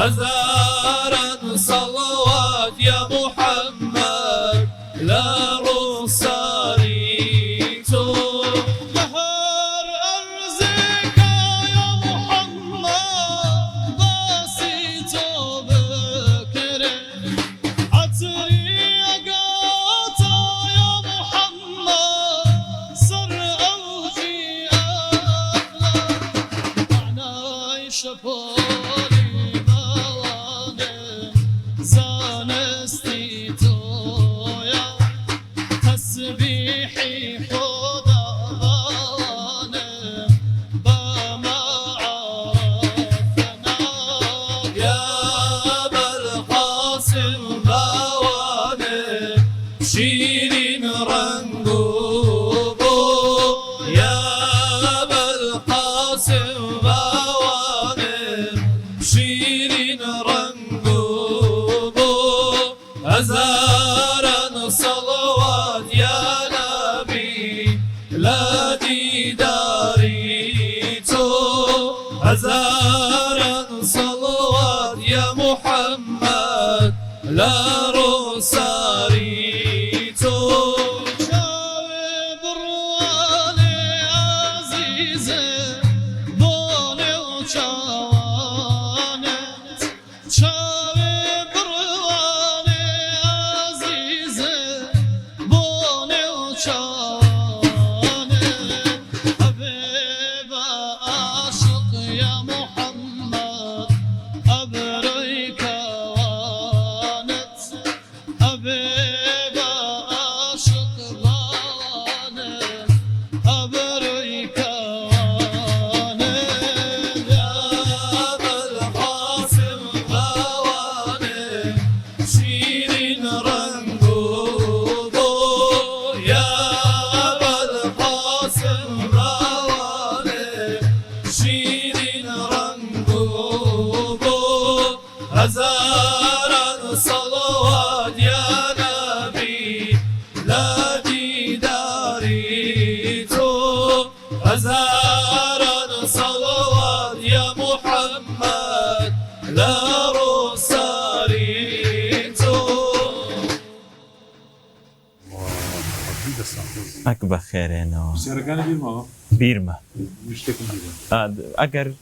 هزارا صلوات يا محمد لا رصاري نهار أرزك يا محمد باسيت بكر عطري قاطع يا محمد صر أوفي أهلا معناي شفاري بوانه زانستي تويا تسبيحي خدا بوانه بما عرفنا يا أبا القاسم بوانه شيرين رنقوبو يا أبا القاسم بوانه شيرين رنقوبو هزارا صلوات يا نبي لا ديداري تو هزارا صلوات يا محمد لا رصاري تو شاوي بروالي عزيزة بوني وشاوانت شاوي بروالي عزيزة بوني وشاوانت حبيب عاشق يا محمد أبريك وانت حبيب عاشق وانت أبريك وانت يا أبا القاسم وانت شيرين رنقوبو يا أبا القاسم وانت شيرين رنقوبو هزارا صلوات يا نبي لا ديداري تو هزارا صلوات يا محمد لا رصاري تو أكبر خيرنا سيرقاني بيرما بيرما مشتكم بيرما أجر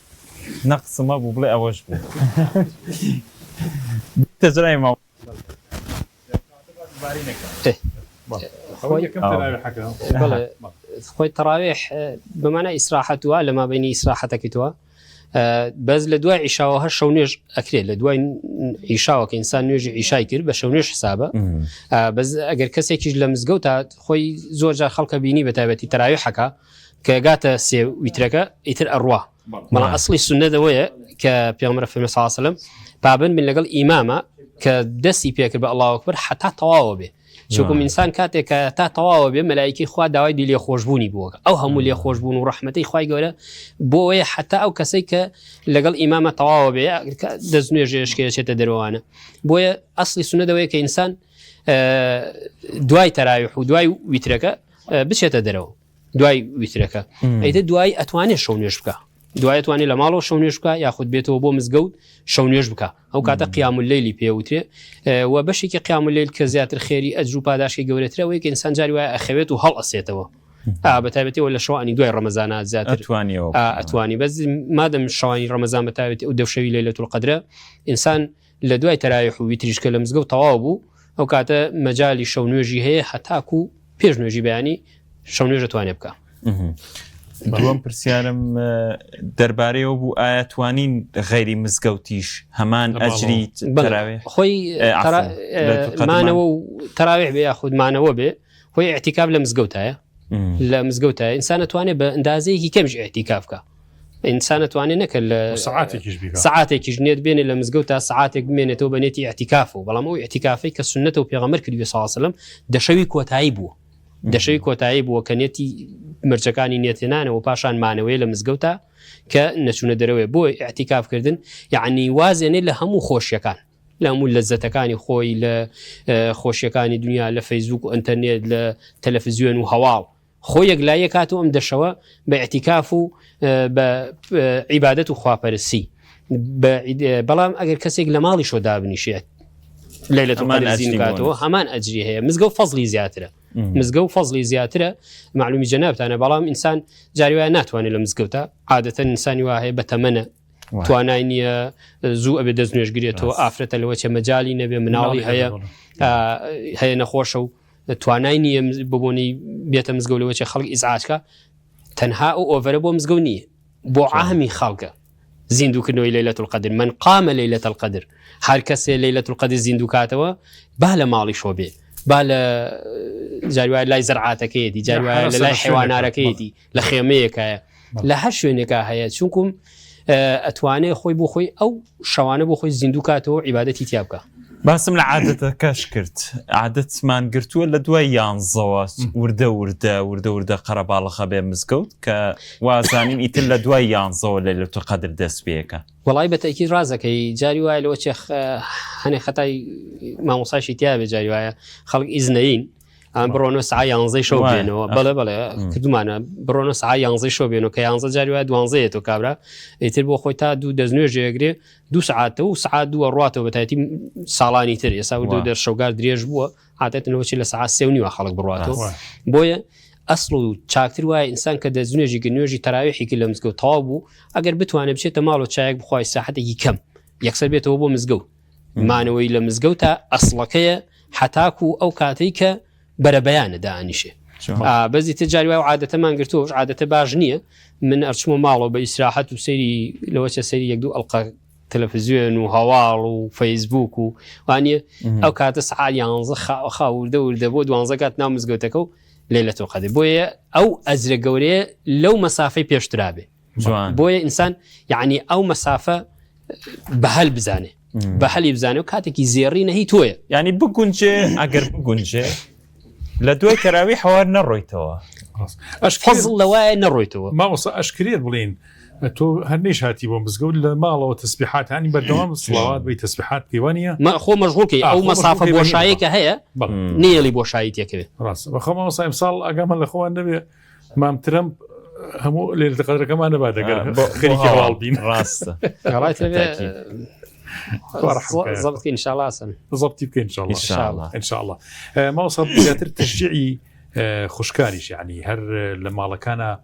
نقص ما ببلي أوش بو تجري ما خوي كم تلاقي حكا بله خوي تراويح بمعنى إسراحتها لما بين إسراحتك توا بس لدواء عشاء هالشونيج أكيد لدواء عشاء كإنسان نيجي عشاء كير بشونيج حسابه بس أجر كسيك لمزجوتا خوي زوجة خلق بيني بتابتي تراويحك كجات سي ويتركه يتر أرواه ما أصلي السنة دوية كبيغمبر في صلى الله عليه وسلم بابن من لقل إمامة كدسي بيكر بالله أكبر حتى تواوبه شوكم إنسان كاتك تا تواوبه ملائكة خوا داوي دي لي خوشبوني بوك أو هم لي خوشبون ورحمتي خواي جوله بوه حتى أو كسيك لقل إمامة تواوبه دزني جيش كي تدروانه بوه أصلي السنة دوية كإنسان دواي ترايح ودواي ويتركه بس تدرو دواي ويتركه أيضا دواي أتواني شونيش بكا دواي أتواني لمالو شونيش بكا ياخد بيته وبو مزجود شونيش بكا أو كاتا قيام الليل بيوتري وبشي كي قيام الليل كزيات الخيري أجروبا داشي جورتري ويك إنسان جاري وأخويته هل أصيته بتابتي ولا شو أني دواي رمضان زياتر أتواني بس ما دام شواني رمضان بتابتي ودوشوي ليلة القدر إنسان لدواي ترايح ويتريش كلام مزجود طوابو أو كاتا مجالي شونيجي هي حتاكو بيجنوجي بيعني شونيجي تواني بكا دوام پرسیارم دەربارەیەوە بوو ئایا توانین غەیری مزگەوتیش هەمان ئەجری تەراویح خۆی مانەوە و تەراویح بێ یاخود مانەوە بێ خۆی ئێعتیکاف لە مزگەوتایە لە مزگەوتایە ئینسان ئەتوانێت بە ئەندازەیەکی کەمش ئێعتیکاف بکە ئینسان ئەتوانێت نەکە لە سەعاتێکیش نێت بێنێ لە مزگەوتە سەعاتێک بمێنێتەوە بە نێتی ئێعتیکافەوە بەڵام ئەو ئێعتیکافەی کە سونەتە و پێغەمبەر کردووە صلی الله علیه وسلم دەشەوی کۆتایی بووە دەشەوی کۆتایی بووە کە نێتی مرجەکانی نێتێنانەوە پاشان مانەوەی لە مزگەوتە کە نەچوونە دەرەوەی بۆی ئێعتیکافکردن یعنی وازێنێ لە هەموو خۆشیەکان لە هەموو لەزەتەکانی خۆی لە خۆشیەکانی دنیا لە فەیسبوک و ئینتەرنێت لە تەلەڤیزیۆن و هەواڵ خۆی یەکلایە کاتەوە ئەم دەشەوە بە ئێعتیکاف و بە عیبادەت و خواپەرستی بەڵام ئەگەر کەسێک لە ماڵی شۆ دابنیشێت لەیلەتول قەدر زیندوکاتەوە هەمان ئەجری هەیە مزگە و فەزلی زیاترە مزگە و فەزلی زیاترە معلومی جەنابتانە بەڵام ئینسان جاری وایە ناتوانێت لە مزگەوتە عادەتەن ئینسانی وا هەیە بە تەمەنە توانای نییە زوو ئەبێ دەست نوێژگرێتەوە ئافرەتە لەوە چە مەجای نەبێ مناڵی هەیە نەخۆشە و توانای نییە ببوونی بێتە مزگەوت لەوە چێ خەڵک ئیزعاجکە تەنها ئەو ئۆڤەرە بۆ مزگەوت نییە بۆ عامی خەڵکە زیندوکردنەوەی لەیلەتول قەدر من قامە لەیلەتول قەدر هەر کەسێ لەیلەتول قەدر زیندوکاتەوە با لە ماڵی شۆ بێ با لە جاری وایە لای زەرعاتەکەیەتی جاری وایە لە لای حیوانارەکەیەتی لە خێمەیەکایە لە هەر شوێنێکە هەیە چونکم ئەتوانێت خۆی بۆ خۆی ئەو شەوانە بۆ خۆی زیندوکاتەوە عیبادەتی تیا بکە باسم لە عادەتەکەش کرد عادەتمان گرتووە لە دوای یانزەوە وردە قەرەباڵەخە بێ مزگەوت کە وازانین ئیتر لە دوای یانزەوە لەیلەتول قەدر دەست پێەکە وەڵای بەتەکی ڕازەکەی جاری وایە لەوە چێ هەنێ خەتای مامۆساشی تیا بێ جاری وایە خەڵک ئیزنەین ئەم بڕۆنە سعای 11 شەو بێنەوە بەڵێ کردومانە بڕۆنە سعای 11 شەو بێنەوە کە 11 جاری وایە 12 تۆ کابرا ئیتر بۆ خۆی تا دوو دەستنوێژێگرێ 2 سعاتە و سعات دووە ڕاتەوە بەتایەتی ساڵانی تر ئێستا دوو دەرشەوگار درێژ بووە عادەتەوەی لە سعات 3 نیوە خەڵک بڕاتەوە بۆیە ئەسڵ و چاکتر وایە ئینسان کە دەستنوێژی نوێژی تەراویحێکی لە مزگەوت تەواو بوو ئەگەر بتوانێت بچێتە ماڵ و چایەک بخوای ساحەتێکی کەم یەکسەر بێتەوە بۆ مزگەوت مانەوەی لە مزگەوتە ئەسڵەکەیە حتاکو ئەو کاتەی کە بەرەبەیانە دانیشێ بەزی تجاری وای عادەتەمان گرتووە عادەتە باش نییە من ئەرچمە ماڵەوە بە ئیسراحەت و سەیری لەوەچە سەری یەک دوو ئەڵقە تەلەڤیزیۆن و هەواڵ و فەیسبوک و وانە ئەو کاتە سعات 11 خاوردە بۆ 12 کات ناو مزگەوتەکە و لەیلەتول قەدر بۆیە ئەو ئەجرە گەورەیە لەو مەسافەی پێشترا بێ بۆیە ئینسان یعنی ئەو مەسافە بەهەل بزانێ بەهەلی بزانێ و کاتێکی زێڕی نەهی تۆیە ینی بگونجێ ئەگەر بگونجێ لە دوای تەراوی حوار نەڕۆیتەوە فەزڵ لەوایە نەڕۆیتەوە ماوەسا ئەشکرێت بڵین تۆ هەرنیش هاتی بۆ مزگەوت لە ماڵەوە تەسبیحات هانی بەردەوام سڵاوات بی تەسبیحات پێوانە خۆ مەشغوڵکەی ئەو مەسافە بۆشاییەکە هەیە نیەڵی بۆشایی تێکەوێت ڕاست بەخۆ ماوەسا ئەمساڵ ئەگەمە لە خۆوان نەبێ مام ترەمپ هەموو لێرە قەدرەکەمان نەبا دەگەر خەریکی هەواڵ بین ڕاستە ضبط إن شاء الله أحسن ضبطي بك إن شاء الله إن شاء الله ما وصل زيادة تشجيعي خشكاريش يعني هر لما كان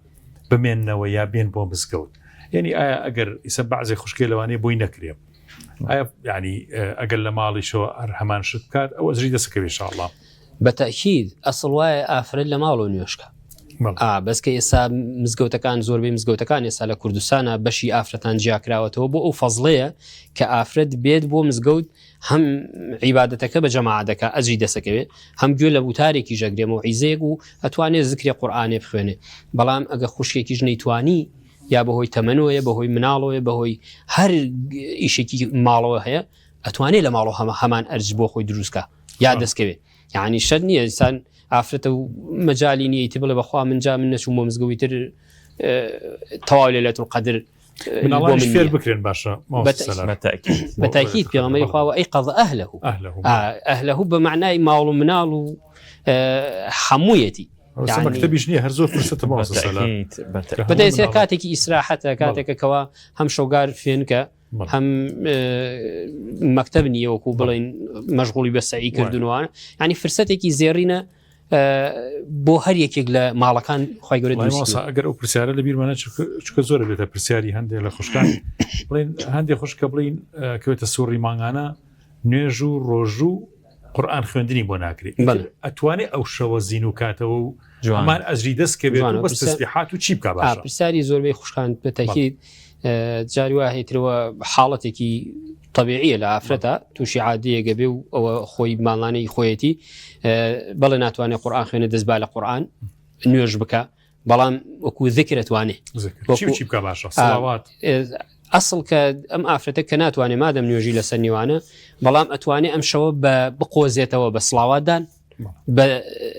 بمن ويا بين بوم مسكوت يعني أجر يسبع زي خشكي لواني بوي نكريم يعني أجر لما شو أرحمان شتكات أو أزريد سكبي إن شاء الله بالتأكيد أصل واي آفر لما لون يشكا بەس کە ئێستا مزگەوتەکان زۆربەی مزگەوتەکان ئێستا لە کوردستانە بەشی ئافرەتان جیاکراوەتەوە بۆ ئەو فەزڵەیە کە ئافرەت بێت بۆ مزگەوت هەم عیبادەتەکە بە جەماعەت دەکات ئەجری دەسەکەوێت هەم گوێ لە وتارێکی ژەگرێمەوە عیزەیەک و ئەتوانێت زکری قورئانێ بخوێنێ بەڵام ئەگە خوشکێکیش نەیتوانی یا بەهۆی تەمەنەوەیە بەهۆی مناڵەوەیە بەهۆی هەر ئیشێکی ماڵەوە هەیە ئەتوانێت لە ماڵەوە هەمان ئەرج بۆ خۆی دروستکە یا دەستکەوێت یعنی شەر نییە ئینسان ئافرەتە و مەجای نیەتی بڵێ بەخوا منجا من نەچوو بۆ مزگەوتر تەواو لەیلەتول قەدر فێر بکرێن باشە بەتاکید پێغەمبەری خوا ئەیقەظ ئەهلەهو بە معنای ماڵ و مناڵ و هەموویەتی مەکتەبیش نییە هەر زۆر فرسەتە بەدەیسێ کاتێکی ئیسراحەتە کاتێکەکەوە هەم شەوگار فێنکە هەم مەکتەب نییە وەکو بڵێن مەشغوڵی بە سەعی کردنوانە ینی فرسەتێکی زێڕینە بۆ هەر یەکێک لە ماڵەکان خی گەورە ئەگەر ئەو پرسیارە لە بیرمانە چکە زۆر بێتە پرسیاری هەندێک لە خوشکان بڵین هەندێک خوشکە بڵین کەوێتە سوڕی مانگانە نوێژ و ڕۆژ و قورئان خوێندنی بۆ ناکرێت ئەتوانێت ئەو شەوە زین و کاتەوە و جوان ئەجری دەست کە بێت بەس تەسبیحات و چی بکە باشە پرسیاری زۆربەی خوشکان بەتاکید جاری وا هەیترەوە حاڵەتێکی طبيعية لعفرتها توشي عادية قبل أو خوي مالاني خويتي بلا ناتواني قرآن خينا دزبال قرآن نيوج بكا بلا وكو ذكر تواني شو بكا باشا صلوات أصل كأم عفرتك كناتواني ما دام نيوجي لسني وانا بلا أتواني أم شواب بقوزيته وبصلوات دان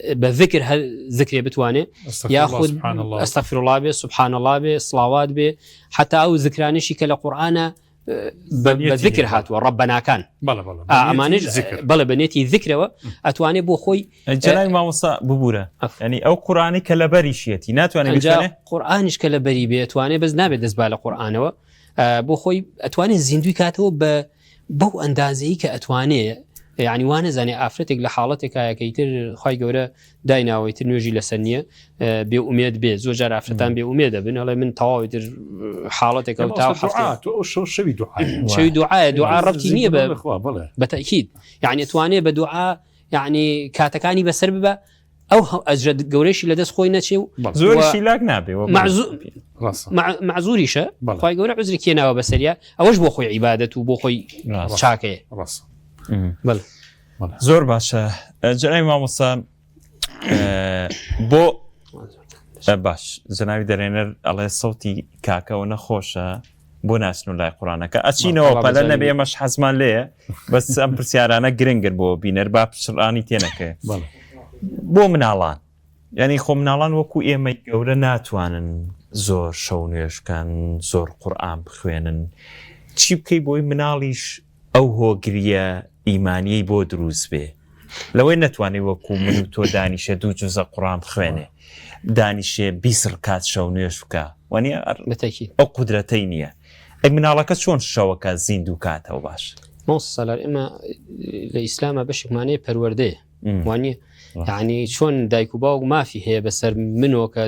بذكر هالذكر بتواني ياخذ استغفر الله به سبحان الله به صلوات به حتى أو ذكراني شي كلا قرآن بذكر هاتوا ربنا كان أمانج بلا بنيتي ذكره أتواني بو خوي الجلال ما وصى ببورة يعني أو قرآني كلا بريشيتي ناتواني بتواني قرآنش كلا بري بيتواني بس نابد دزبال قرآنه بۆ خۆی ئەتوانێت زیندوی کاتەوە بەو ئەندازەی کە ئەتوانێت یعنی وانە زانێ ئافرەتێک لە حاڵەتێکایەکەیتر خی گەورە دایناوەیتر نوێژی لەسەر نییە بێ ئومێد بێ زۆر جار ئافرەتان بێ ئومێ دەبن ئەڵێ من تەواویتر حاڵەتێکە و تا شەوی دوعاە دوعا ڕەتی نییە بەتەکید یعنی توانێت بە دوعا یعنی کاتەکانی بەسەر ببە ئەو ئەجرە گەورەشی لەدەست خۆی نەچێ و زۆریشی لاک نابێ معزوریشە خی گەورە عزری کێناوە بەسەریە ئەوەش بۆ خۆی عیبادەت و بۆ خۆی چاکەیە زۆر باشە جەناوی مامۆستا بۆ باش جەناوی دەرێنەر ئەڵێ سەوتی کاکەەوە نەخۆشە بۆ ناسن و لای قورآنەکە ئەچینەوە پەلە نەبێ مەش حەزمان لێە بەس ئەم پرسیارانە گرنگن بۆ بینەر با پشڕانی تێنەکە بۆ مناڵان یعنی خۆ مناڵان وەکو ئێمە گەورە ناتوانن زۆر شەو نوێژکەن زۆر قورئان بخوێنن چی بکەی بۆی مناڵیش ئەو هۆگریە ئیمانیەی بۆ دروست بێ لەوەی نەتوانێت وەکو من و تۆ دانیشە 2 جوزە قورئان بخوێنێ دانیشێ 20 ڕکات شەو نوێژ بکە وانە ئەو قودرەتەی نییە ئەی مناڵەکە چۆن شەوەکە زیندوو کاتەوە باش سەلار ئێمە لە ئیسلامە بەشێکمانەیە پەروەردەیە وانە یعنی چۆن دایک و باوک مافی هەیە بەسەر منەوە کە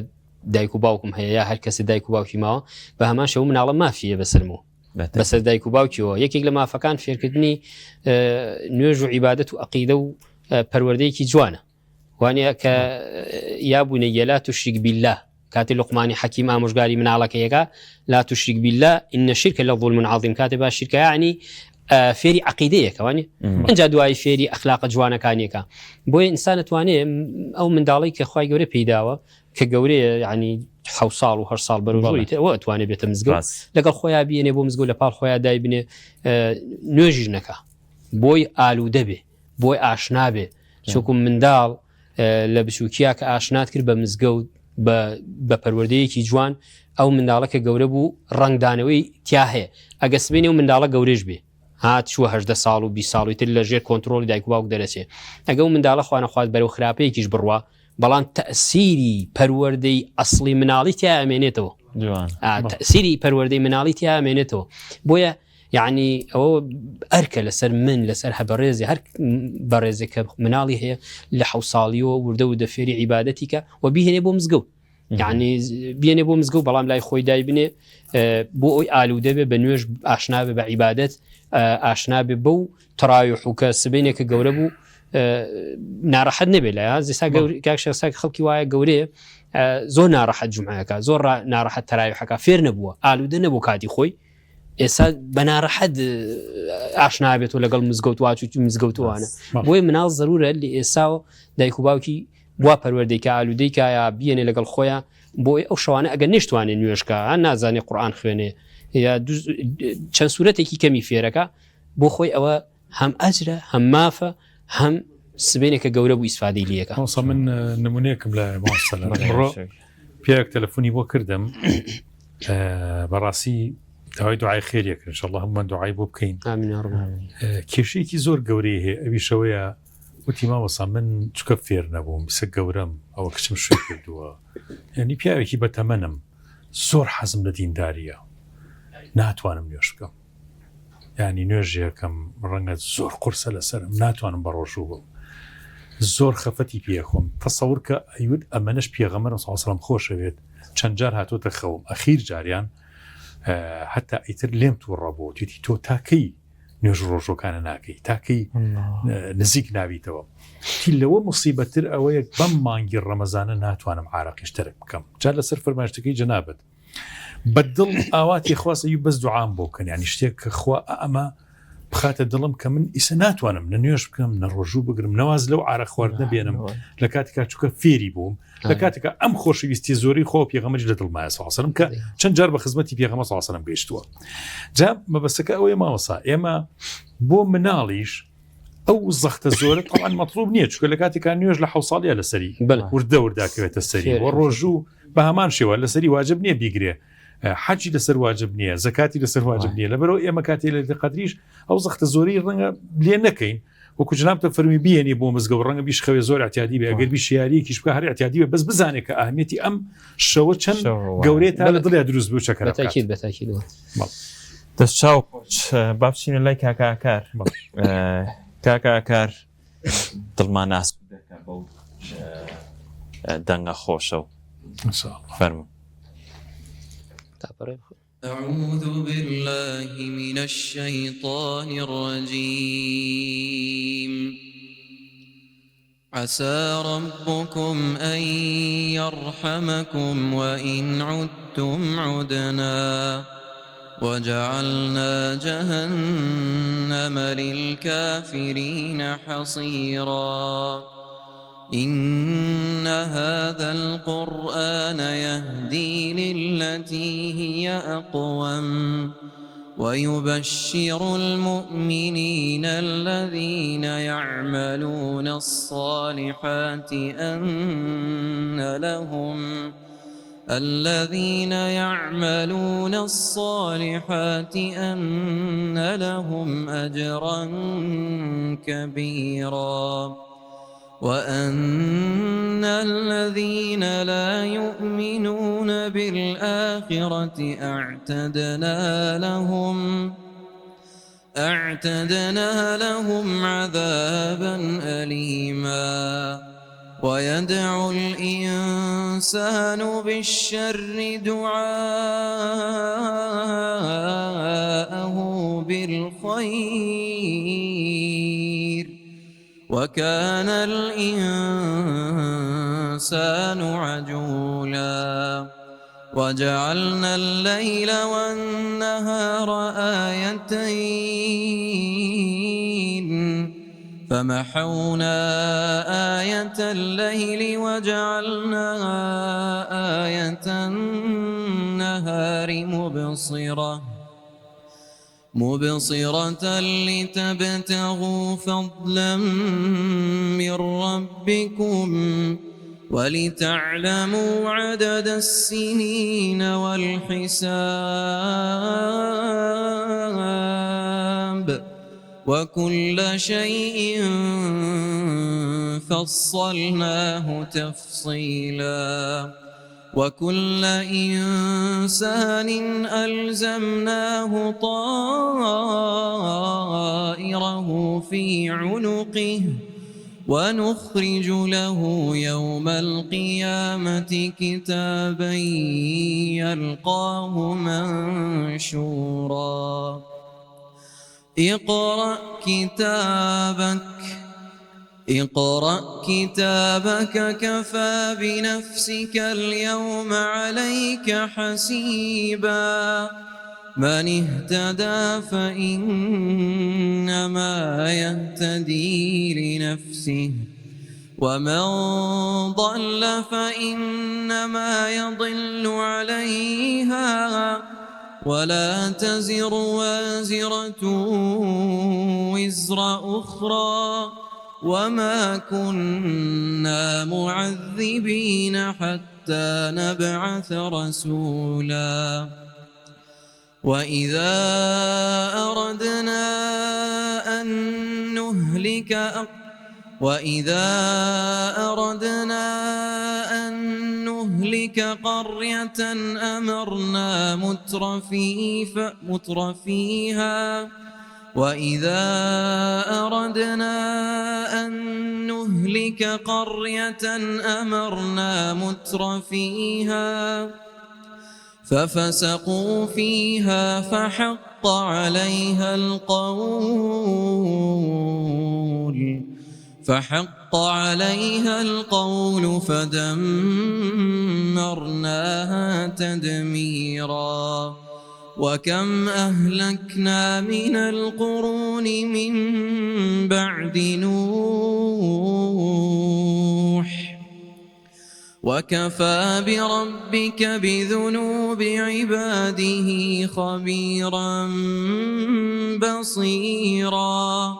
دایک و باوکم هەیە یا هەر کەسی دایک و باوکی ماوە بە هەمان شەو مناڵە مافیە بەسەرمەوە بەسەر دایک و باوکیەوە یەکێک لە مافەکان فێرکردنی نوێژ و عیبادەت و عەقیدە و پەروەردەیەکی جوانە وانە کە یابوونە لا تشرك بالله کاتی لقمانی حەکیم ئامۆژگاری مناڵەکەیەکە لا تشرك بالله إن الشرك لظلم عظيم کاتێ باش شرکە یعنی فێری عەقیدەیەکەوانی ئەنجا دوای فێری ئەخلاق جوانەکانیەکە بۆیە ئینسان ئەتوانێت ئەو منداڵی کە خی گەورە پێیداوە کە گەورەیە ینی 7 ساڵ و 8 ساڵ بەرەوەی ئەوە ئەتوانێت بێتە مزگەوت لەگەڵ خۆیان بێنێ بۆ مزگەوت لە پاڵ خۆیان دای بنێ نوێژیش نەکە بۆی ئالوودە بێ بۆی ئاشنا بێ چۆکم منداڵ لە بچووکیا کە ئاشنات کرد بە مزگەوت بە پەروەردەیەکی جوان ئەو منداڵە کە گەورە بوو ڕنگدانەوەی تیا هەیە ئەگە سبێنێ و منداڵە گەورەش بێ هات چوە 18 ساڵ و 20 ساڵی تر لە ژێر کۆنتترۆلی دایک و باوک دەرەچێت ئەگە و منداڵە خوانەخوات بەرەو خراپەیەکیش بڕوە بەڵام تەسیری پەروەردەی ئەسڵی مناڵی تیا ئەمێنێتەوە تەسیری پەروەردەی مناڵی تیا ئەمێنێتەوە بۆیە یعنی ئەوە ئەرکە لەسەر من لەسەر هەبەڕێزی هەر بەڕێزێک کە مناڵی هەیە لە 7 ساڵیەوە وردە و دەفێری عیبادەتیکە و بیهێنێ بۆ مزگەوت یعنی بێنێ بۆ مزگەوت بەڵام لای خۆی دای بنێ بۆ ئەوی ئالوودە بێ بە نوێژ ئاشنا بێ بە عیبادەت ئاشنا بێ بەو تەراویح و کە سبەینێکە گەورە بوو ناڕەحەت نەبێت لە زیسا کاکشەساک خەڵکی وایە گەورەیە زۆر ناڕەحەت جومعەکە زۆر ناڕەحەت تەراویحەکە فێر نەبووە ئالوودە نەبوو کاتی خۆی ئێستا بە ناڕەحەت ئاشنا بێت و لەگەڵ مزگەوت واچوی مزگەوتوانە بۆی مناڵ زەرورە لە ئێساوە دایک و باوکی وا پەروەردەیکە ئالوودەیکە یا بیێنێ لەگەڵ خۆیان بۆی ئەو شەوانە ئەگەر نشتوانێت نوێژکە هەر نازانێت قورئان خوێنێ یا چەند سوورەتێکی کەمی فێرەکە بۆ خۆی ئەوە هەم ئەجرە هەم مافە هەم سبێنێکە گەورە بوو ئیسفادەی لەکە من نمونەیەکم لە ڕۆ پیاوێک تەلەفۆنی بۆ کردم بەڕاستی داوای دوعای خێریەکە ان شاء الله هەموومان دوعای بۆ بکەین کێشەیەکی زۆر گەورەی هەیە ئەوی شەوەیە وتی مامۆستا من چکە فێر نەبووم بسە گەورەم ئەوە کچم شوێ کردووە یعنی پیاوێکی بەتەمەنم زۆر حەزم لە دینداریە ناتوانم نوێژ بکەم ینی نوێژیەکەم ڕەنگە زۆر قورسە لەسرم ناتوانم بە ڕۆژوو بم زۆر خەفەتی پێخۆم تەسەور کە ئەیود ئەمەنش پێغەمبەر صلی الله علیه و سلم خۆشەوێت چەند جار هاتوۆتە خەوم ئەخیر جاریان حتا ئیتر لێم تووڕەبوو توتی تۆ تاکەی نوێژ ڕۆژۆکانە ناکەی تاکەی نزیک ناویتەوە تی لەوە مصیبەتر ئەوەیە بەم مانگی ڕەمەزانە ناتوانم عارەقیش تەرک بکەم جا لەسەر فەرمایشتەکەی جەنابەت بەدڵ ئاواتی خواست ئەوی بەس دوعام بۆ بکەن ینی شتێک کە خوا ئەمە بخاتە دڵم کە من ئیسە ناتوانم نە نوێژ بکەم نە ڕۆژوو بگرم نەواز لەو عارە خواردنە بێنم لە کاتێکا چووکە فێری بووم لە کاتێکە ئەم خۆشەویستی زۆری خۆ پێغەمبەر لە دڵمایە صلی الله علیه و سلم کە چەند جار بە خزمەتی پێغەمبەر صلی الله علیه و سلم گەیشتووە جا مەبەستەکە ئەوەیە مامۆستا ئێمە بۆ مناڵیش ئەو زەختە زۆرە طبعا مەطلوب نییە چونکە لە کاتێکا نوێژ لە 7 ساڵیە لەسەری وردە ورداکەوێتە سەری و ڕۆژوو بە هەمان شێوە لەسەری واجب نییە بیگرێ حەجی لەسەر واجب نییە زەکاتی لەسەر واجب نییە لەبەرەوە ئێمە کاتی لە قەدریش ئەو زەختە زۆری ڕەنگە لێ نەکەین وەکو جنابتە فەرمی بێنی بۆ مزگەوت ڕەنگە بیش خەوێ زۆر احتیاطی بێ ئەگەر بیش یاریەکیش بکە هەر احتیاطی بێ بەس بزانێت کە ئەهمیەتی ئەم شەوە چەند گەورەیە تا لە دڵیا دروست بوو چەکەرە دەستچاو با بچینە لای کاکاکار کاکاکار دڵمان ناسوود دەکا بەو دەنگە خۆشە و فەرموو. أعوذ بالله من الشيطان الرجيم عسى ربكم أن يرحمكم وإن عدتم عدنا وجعلنا جهنم للكافرين حصيرا إن هذا القرآن يهدي للتي هي أقوم ويبشر المؤمنين الذين يعملون الصالحات أن لهم أجرا كبيرا وأن الذين لا يؤمنون بالآخرة أعتدنا لهم عذابا أليما ويدعو الإنسان بالشر دعاءه بالخير وكان الإنسان عجولا وجعلنا الليل والنهار آيتين فمحونا آية الليل وجعلنا آية النهار مبصرة لتبتغوا فضلا من ربكم ولتعلموا عدد السنين والحساب وكل شيء فصلناه تفصيلا وكل إنسان ألزمناه طائره في عنقه ونخرج له يوم القيامة كتابا يلقاه منشورا اقرأ كتابك كفى بنفسك اليوم عليك حسيبا من اهتدى فإنما يهتدي لنفسه ومن ضل فإنما يضل عليها ولا تزر وازرة وزر أخرى وما كنا معذبين حتى نبعث رسولا وإذا أردنا أن نهلك قرية أمرنا متر فيها ففسقوا فيها فحق عليها القول فدمرناها تدميرا وكم أهلكنا من القرون من بعد نوح وكفى بربك بذنوب عباده خبيرا بصيرا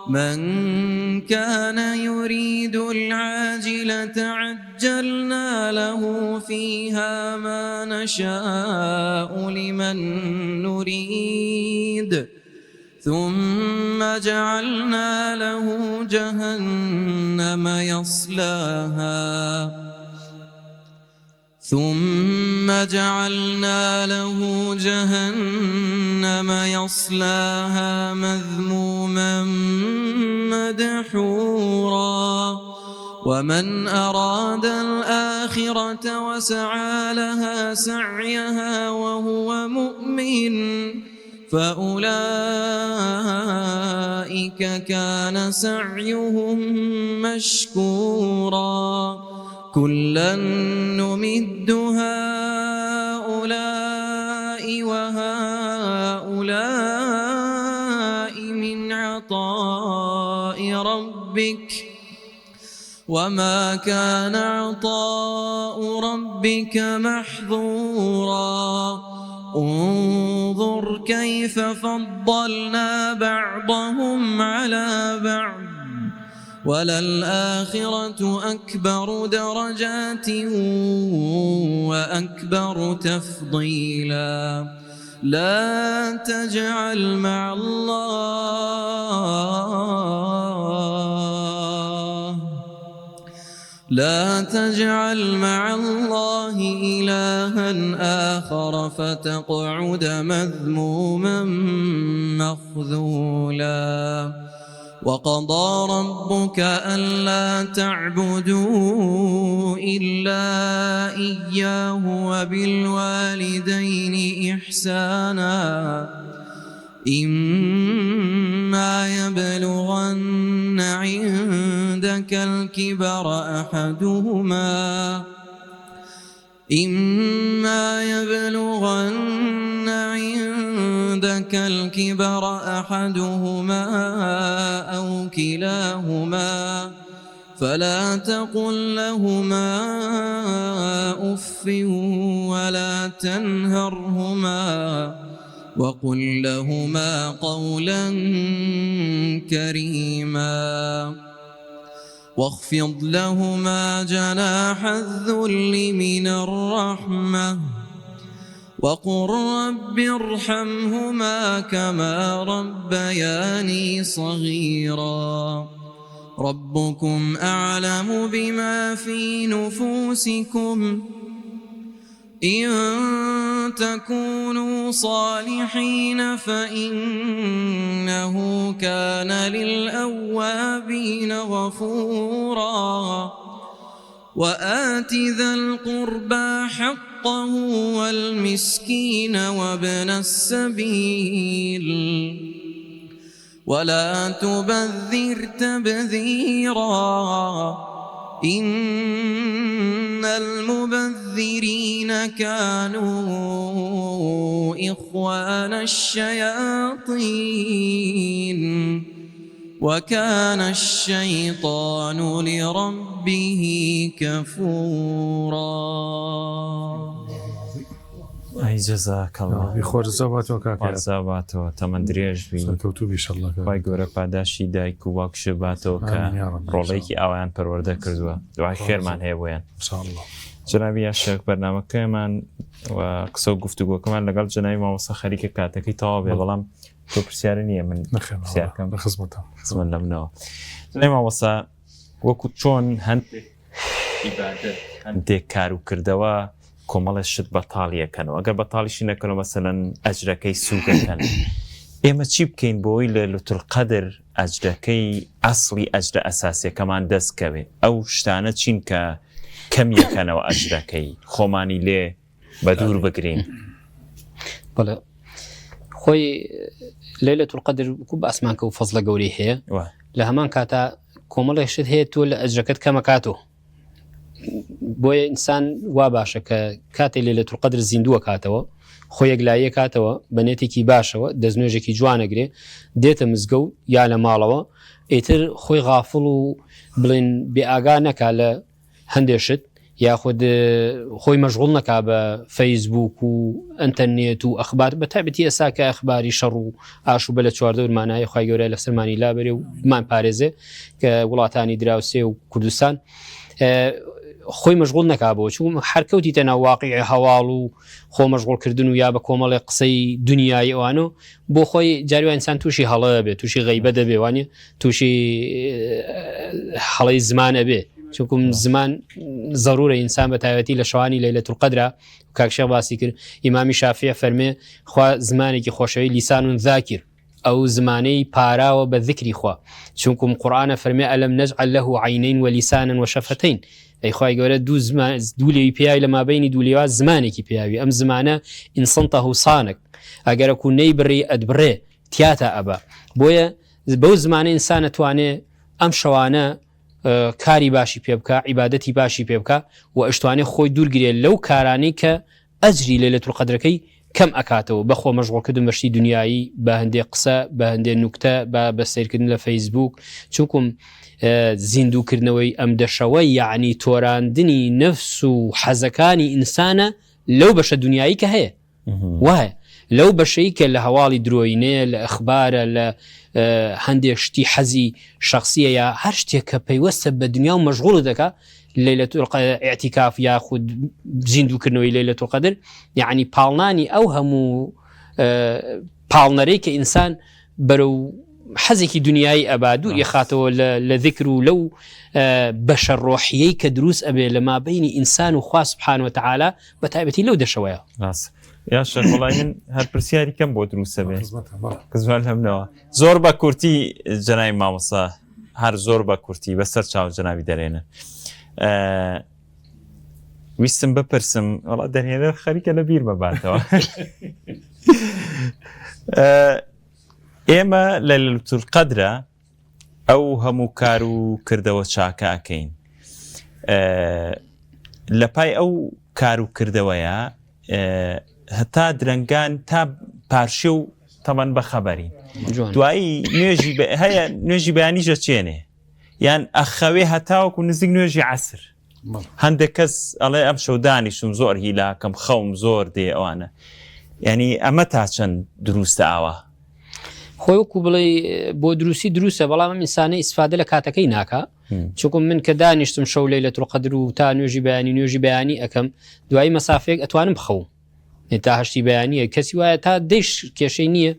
من كان يريد العاجلة عجلنا له فيها ما نشاء لمن نريد ثم جعلنا له جهنم يصلاها ثم جعلنا له جهنم يصلاها مذموما مدحورا ومن أراد الآخرة وسعى لها سعيها وهو مؤمن فأولئك كان سعيهم مشكورا كلا نمد هؤلاء وهؤلاء من عطاء ربك وما كان عطاء ربك محظورا انظر كيف فضلنا بعضهم على بعض وللآخرة أكبر درجات وأكبر تفضيلا لا تجعل مع الله إلها آخر فتقعد مذموما مخذولا وقضى ربك ألا تعبدوا إلا إياه وبالوالدين إحسانا إما يبلغن عندك الكبر أحدهما أو كلاهما فلا تقل لهما أف ولا تنهرهما وقل لهما قولا كريما واخفض لهما جناح الذل من الرحمة وقل رب ارحمهما كما ربياني صغيرا ربكم أعلم بما في نفوسكم إن تكونوا صالحين فإنه كان للأوابين غفورا وآت ذا القربى حقه والمسكين وابن السبيل ولا تبذر تبذيرا إن المبذرين كانوا إخوان الشياطين وكان الشيطان لربه كفورا. أي جزاك الله بخور زباتو كاكا زباتو تمن دريج بي سكوتو بي شاء الله باي گورە پاداشی دایک و باوکشباتەوە کە ڕۆڵێکی ئەویان پەروەردە کردووە دوای خێرمان هەیە بۆیان جنابی یاشێک بەرنامەکەمان و قسە و گفتوگۆکەمان لەگەڵ جنابی مامۆستا خەریکە کاتەکەی تەواو بێ بەڵام تۆ پرسیارە نییە من پرسیارکەم بەخزمەتە زمن لەمنەوە جنابی مامۆستا وەکو چۆن هەندێک کار و کردەوە کۆمەڵە شت بەتاڵیەکەنەوە ئەگەر بەتاڵیشی نەکەنەوە مەسەلەن ئەجرەکەی سووگەکەن ئێمە چی بکەین بۆی لە لەتولقەدر ئەجرەکەی ئەسڵی ئەجرە ئەساسیەکەمان دەستکەوێ ئەو شتانە چین کە کەمیەکەنەوە ئەجرەکەی خۆمانی لێ بە دوور بگرین بەڵێ خۆی لەیلەتولقەدر وەکو باسمانکە و فەزڵە گەورەی هەیە لە هەمان کاتە کۆمەڵێک شت هەیە تۆ لە ئەجرەکەت کەمەکاتەوە بۆیە ئینسان وا باشە کە کاتێ لەیلەتولقەدر زیندووە کاتەوە خۆی یەکلاییە کاتەوە بە نێتێکی باشەوە دەستنوێژێکی جوانەگرێ دێتە مزگەوت یا لە ماڵەوە ئیتر خۆی غافڵ و بڵێن بێئاگا نەکا لە هەندێک شت یاخود خۆی مەشغوڵ نەکا بە فەیسبوک و ئەنتەرنێت و ئەخبار بە تایبەتی ئێستا کە ئەخباری شەڕ و ئاشوبە لە چواردە ورمانایە خوای گەورە لە سەرمانی لابەرێ و مان پارێزێ کە وڵاتانی دراوسێ و کوردستان خۆی مەشغوڵ نەکا بۆ چوو هەرکەوتی تەنە واقعی هەواڵ و خۆ مەشغوڵکردن و یا بە کۆمەڵی قسەی دنیای ئەوانە بۆ خۆی جاروان ئینسان تووشی هەڵەیە بێت تووشی غەیبە دەبێ وانە تووشی هەڵەی زمانە بێ چونکم زمان ضرورە ئینسان بە تایبەتی لە شەوانی لەیلەتول قەدرە و کاکشێخ باسی کرد ئیمامی شافعی فەرمێ خوا زمانێکی خۆشەوی لیسان ذاکر ئەو زمانەی پاراوە بە ذکری خوا چونکم قورئانە فەرمێ ئەلەم نەجعل له عینین ولیسانا وشەفتین ئەی خوای گەورە دوو لێوی پیاوی لە مابەینی دوو لێوا زمانێکی پیاوی ئەم زمانە ئینسەنتەهو صانک ئەگەرەکو نەیبڕی ئەدبڕێ تیاتە ئەبە بۆیە بەو زمانە ئینسان ئەتوانێ ئەم شەوانە کاری باشی پێ بکە عیبادەتی باشی پێ بکە و ئەشتوانێ خۆی دوورگرێ لەو کارانەی کە ئەجری لەیلەتول قەدرەکەی کەم ئەکاتەوە بەخۆ مەشغوڵکردن بەشتی دنیایی بە هەندێک قسە بە هەندێک نوکتە بە سیرکردن لە فەیسبوک چونکم زیندووکردنەوەی ئەم دەشەوەی یعنی تۆراندنی نەفس و حەزەکانی ئینسانە لەو بەشە دنیایی کە هەیە وایە لەو بەشەی کە لە هەواڵی درۆینێ لە ئەخبارە لە هەندێک شتی حەزی شخصیە یا هەر شتێک کە پەیوەستە بە دنیا و مەشغوڵ دەکا لەیلەتول ئیعتیکاف یاخود زیندووکردنەوەی لەیلەتول قەدر یعنی پاڵنانی ئەو هەموو پاڵنەرەی کە ئینسان بەرەو حەزێکی دنیایی ئەبا دووری خاتەوە لە ذکر و لەو بەشە ڕۆحیەی کە دروست ئەبێ لە مابەینی ئینسان و خوا سبحانه وتعالى بە تایبەتی لەو دەشەوەیە یا شەخ وڵای من هەر پرسیاری کەم بۆ دروستە بێ کەزوان هەمنەوە زۆر بە کورتی جەنابی مامۆستا هەر زۆر بە کورتی بەسەر چاو جەنابی دەرێنە ویستم بپرسم وڵا دەرهێنە خەریکە لە بیر مەباتەوە ئێمە لە لەیلەتول قەدرە ئەو هەموو کار و کردەوە چاکە ئەکەین لە پای ئەو کار و کردەوەیە هەتا درەنگان تا پارشێ و تەمەەن بە خەبەرین دوایی هەیە نوێژی بەیانیژە چێنێ یان ئەخەوێ هەتاوەکو نزیک نوێژی عەسر هەندێک کەس ئەڵێ ئەم شەودانیشم زۆر هیلاکەم خەوم زۆر دێ ئەوانە یعنی ئەمە تا چەند دروستە ئاوە خۆی وەکو بڵێ بۆ دروستی دروستە بەڵام ئەم ئینسانەی ئیسفادە لە کاتەکەی ناکە چونکم من کە دانیشتم شەو لەیلەتول قەدر و تا نوێژی بەیانی ئەەکەم دوایی مەسافەیەک ئەتوانم بخەوم تا هەشتی بەیانیە کەسی وایە تا دەیش کێشەی نییە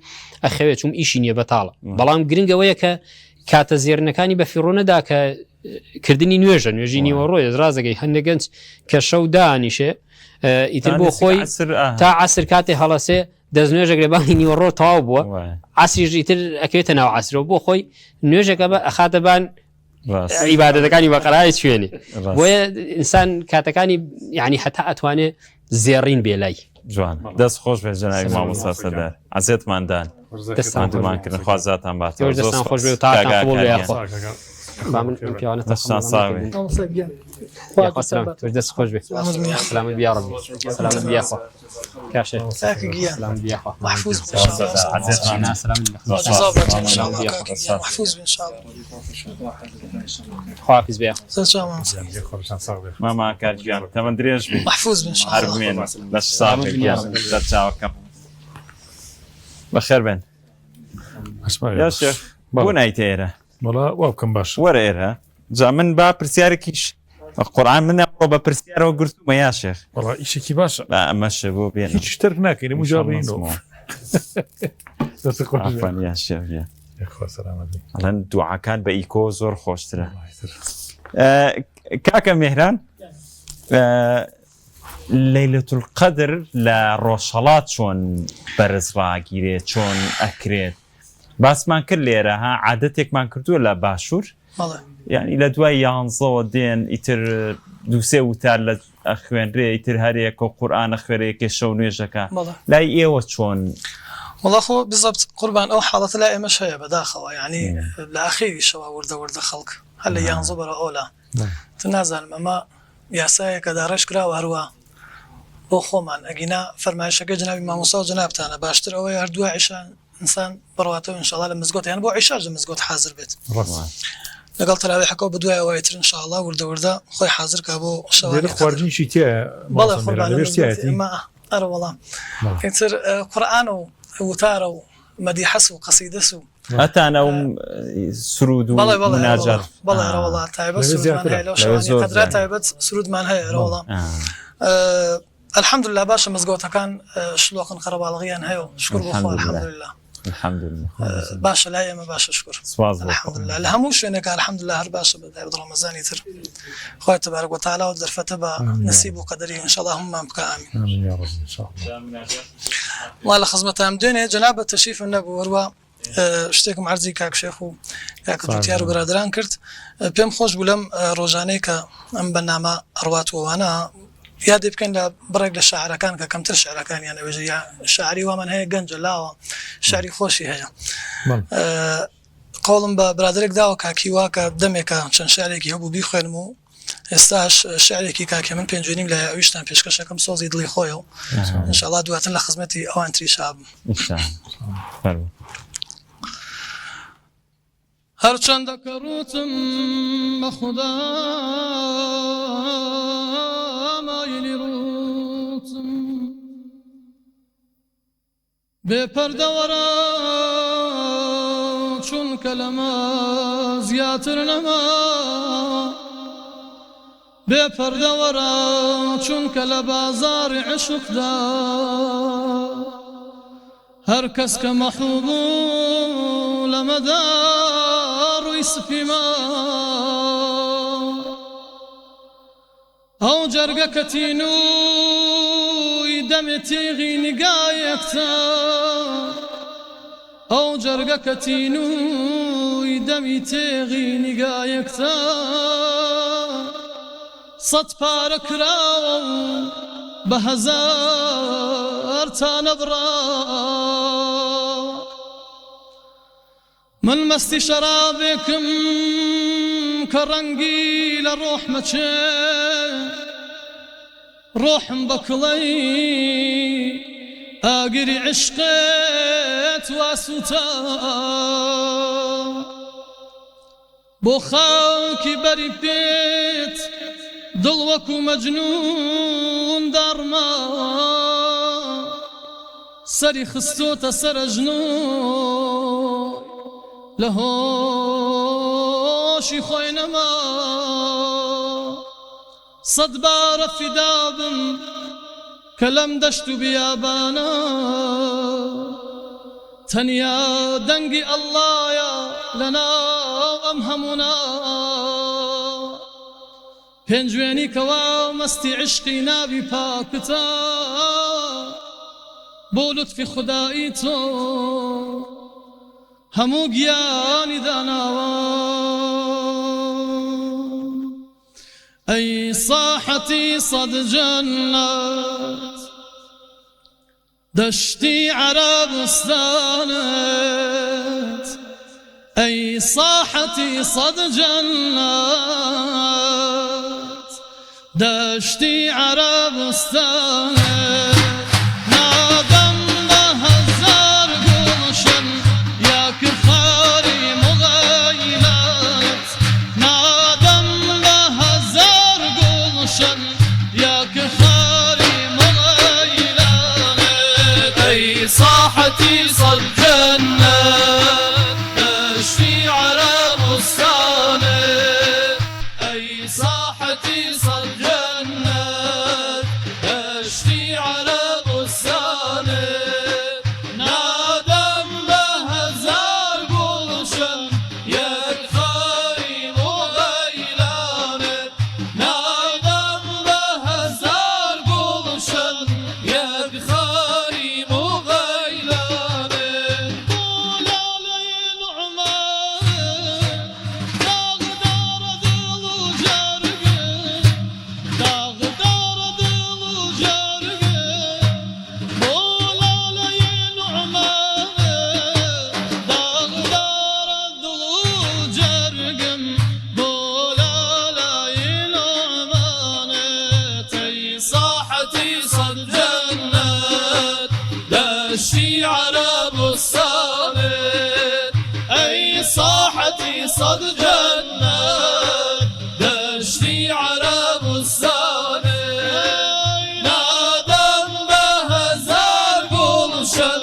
ئەخەوێت چوم ئیشی نییە بەتاڵە بەڵام گرنگەوەیە کە کاتە زێرنەکانی بە فیڕۆنەدا کە کردنی نوێژی نیوەڕۆی ڕازەکەی هەندێک گەنج کە شەو دانیشێ ئیتر بۆ خۆی تا عەسر کاتێ هەڵەسێ دەست نوێژەگرێبانی نیوەڕۆ تەواو بووە عەسریش ئیتر ئەکەوێتە ناو عەسرەوە بۆ خۆی نوێژەکە بە ئەخاتەبان عیبادەتەکانی بەقەرای شوێنی بۆیە ئینسان کاتەکانی یعنی هەتا ئەتوانێ زێڕین بێلای جوان دەست خۆش بێ جەنابی مامۆستا سەردار عەزێتماندان دەستماندومان خوازاتان بات خۆش بێ تا دەستان ساوێ دەست خۆش بێ سلامت بیا ڕەبی سلامت بیاخوا کاشێ سلامت بیاخوا محفوظ محفوظ ان شاء الله خواحافظ بیا ماما کارگیان تەمەن درێژ بێ محفوظ ان شاء الله هەربمێن بەش ساڵێک دەرچاوەکەم بەخێر بێن یا شێخ بۆ نایتێرە وڵا وا بکەم باش وەرە ئێرە جا من با پرسیارێکیش قورئان منە بە پرسیارەوە گرتومە یا شێخ وڵا ئیشێکی باشە ئەمەشە بۆ بێن هیچ تەرک ناکەین مجابینەوە یا شێخ ئەڵەن دوعاکان بە ئیکۆ زۆر خۆشترە کاکە مێهران لەیلەتول قەدر لە ڕۆژهەڵات چۆن بەرز ڕاگیرێت چۆن ئەکرێت باسمان کرد لێرە ها عادەتێکمان کردووە لە باشوور یعنی لە دوای 11 دێن ئیتر دووسێ وتار لە ئەخوێنرێ ئیتر هەرێک و قورئانە خوێرەیەکێ شەو نوێژەکە لای ئێوە چۆن والله خۆ بالضبط قوربان ئەو حاڵەتە لا ئێمەش هەیە بەداخەوە یعنی لە ئاخیری شەوا وردە خەڵک هەر لە 11 بەرە ئەولا نازانم ئەمە یاسایەکە داڕێژ کراوە هەروە بۆ خۆمان ئەگینا فەرمایشەکە جەنابی مامۆستا و جەنابتانە باشتر ئەوەی هەردووە عیشان ئینسان بڕواتەوە ئینشاءڵڵا لە مزگەوت یان بۆ عیشاش لە مزگەوت حازر بێت لەگەڵ تەراویحەکە بە دوای ئەوەی تر ئینشاءڵڵا وردە خۆی حازر کا بۆ شەوانی خواردنیشی تێ بەڵێ ئەرە وەڵام ئیتر قورئان و وتارە و مەدیحەس و قەسیدەس و هەتانە و سرود و مناجات بەڵێ ڕەوەڵا تایبەت سرودمان هەیە لەو شەوانی قەدرا تایبەت سرودمان هەیە ڕەوەڵام الحمد لله باشە مزگەوتەکان شلۆقن قەرەباڵغیان هەیە و شکر بۆ خوا الحمد لله الحمد لله باشە لای ئێمە باشە شکر سواز الحمدلله لە هەموو شوێنێک الحمدلله هەر باشە بەدای ڕەمەزانی تر خۆی تبارەک و تەعالا و دەرفەتە بە نەسیب و قەدەری ئینشاءالله هەموومان بکە ئامین. وڵا لە خزمەتام دوێنێ جەنابە تەشریفم نەبوو وەروە شتێکم عەرزی کاک شێخ و کاک دوتیار و برادران کرد پێم خۆش بوو لەم ڕۆژانەی کە ئەم بەرنامە ئەڕوات وەوانە یادێ بکەن لە بڕێک لە شاعرەکان کە کەمتر شاعرەکانیان ئەوێژە یا شاعری وامان هەیە گەنجە لاوە شاری خۆشی هەیە قەوڵم بە برادرێک داوە کاکی وا کە دەمێکە چەند شارێکی هەبوو بیخوێنم و ئێستاش شارێکی کاکێ من پێنجێنیم لە ئەویشتان پێشکەشەکەم سۆزی دڵی خۆیە و ئینشاءالله دواتر لە خزمەتی ئەوان تریشا بم. هەرچەندە کە ڕوتم بە خودا مایلی ڕوتم بێپەردەوەرە چونکە لەمە زیاتر نەما بێپەردەوەرە چونکە لە بازاری عشقدا هەر کەس کە مەحبوو لەمەدا ڕووی سپیما ئەو جەرگە کە تینووی دەمێ تێغی نیگایەکتە ئەو جەرگە کە تینووی دەمی تێغی نیگایەکتە سەد پارە کراوە بە هەزار تا نەبڕا من مەستی شەرابێکم کە ڕەنگی لە ڕۆح مەچێ ڕۆحم بە کڵەی ئاگری عشقێت واسووتە بۆ خاکی بەری پێت دڵ وەکو مەجنون داڕما سەری خستۆتە سەرە ژنۆی لە هۆشی خۆی نەما سەد بارە فیدا بم کە لەم دەشت و بیابانە تەنیا دەنگی ئەڵڵایە لەناو ئەم هەموونا پێنجوێنی کەوا مەستی عشقی ناوی پاکتە بۆ لوتفی خودایی تۆ هەموو گیانی داناوە ئەی ساحەتی سەد جەنەت دەشتی عەرەبستانت ئەی ساحەتی سەد جەنەت دەشتی عەرەبستانت نادەم بە هەزار گوڵشن یاکە خاری مغەیلەت نادەم بە هەزار گوڵشن یاکە خاری مغەیلەت ئەی ساحەتی سەد جەنەت دەشتی عەرەبستانت ئەی ساحەتی سەد جەنەت دەشتی عەرەبستانت نادەم بە هەزار گوڵشن یەک خاری مغەیلانت نادەم بە هەزار گوڵشن یەک خاری مغەیلانت بۆ لالەی نوعمان داغدارە دڵ و جەرگن داغدارە دڵ و جەرگن بۆ لالەی نوعمان داغدارە دڵ و جەرگن بۆ لالەی نوعمانت ئەی ساحەتی سەد جەنەت دەشتی عەرەبستانت ئەی ساحەتی سەد جەنەت دەشتی عەرەبستانت نادەم بە هەزار گوڵشن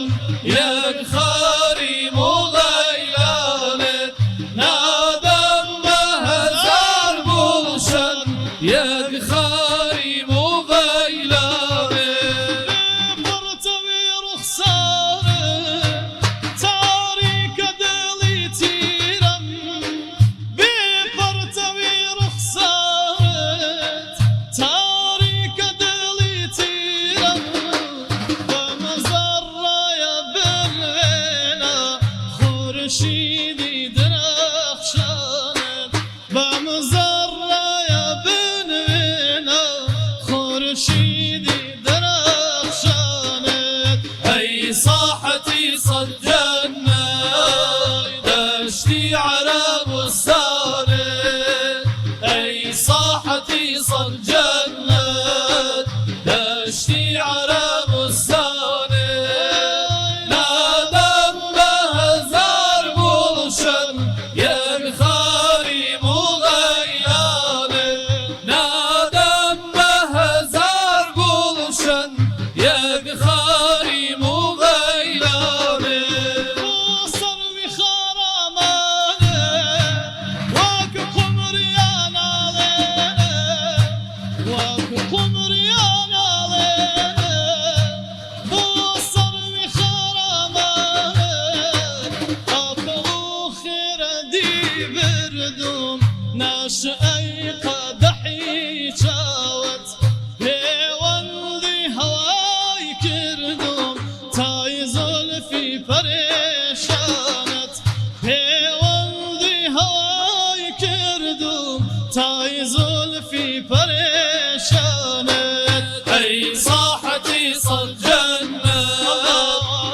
یەک خاری مغەیلانت نادەم بە هەزار گوڵشن یەک خاری مغەیلانت پڕتەوی ڕوخسارت تا خورشیدی درخشانت بمزرعه بنوینا خورشیدی درخشانت ای ساحتی صد جنة دشتی عربستانت ای ساحتی صد جنة دشتی عربستانت نادم بهزار بولشن یک خاری مغیانت نادم بهزار بولشن یک خاری مغیانت بوصر بخرامانه واك قمريان علينا واك قمريان علينا بوصر بخرامانه أطلو خير دي بردوم ناش أي قدحي شاوت بيوندي هواي كردوم تاي زلفي پریشانت بيوندي هواي كردوم تاي زلفي پریشانت أي صاحتي صد جنة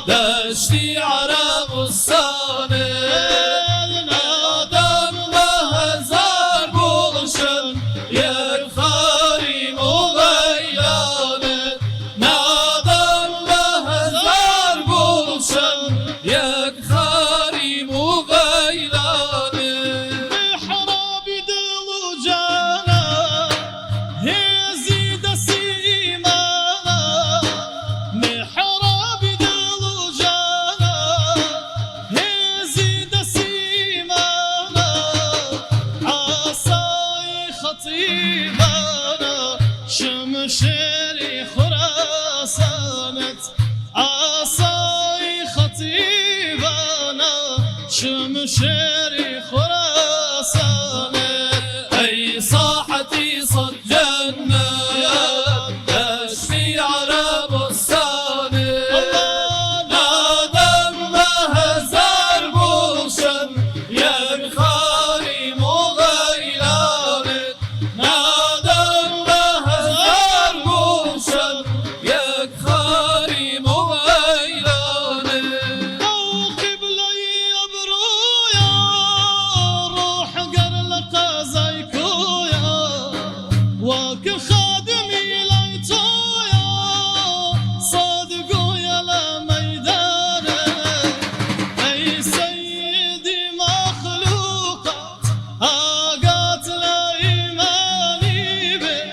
دشتي عربستانت نادم بهزار بولشن یک خاری مغیانت نادم بهزار بولشن یک خاری مغیانت محراب دل و جانا هزید سیمانا محراب دل و جانا هزید سیمانا عصای خطیبانا شمشيري خراسانت عصای خطیبانا شمشيري خراسانت أي صاحتي صد جنة دشتي عربستانت نادم بهزار بولشن یک خاری مغیلانت نادم بهزار بولشن یک خاری مغیلانت او قبلي ابرويا روح قرلق زيكويا واك خادمي ليتويا صادقويا لا ميدانا أي سيدي مخلوقات آقات لا إيماني به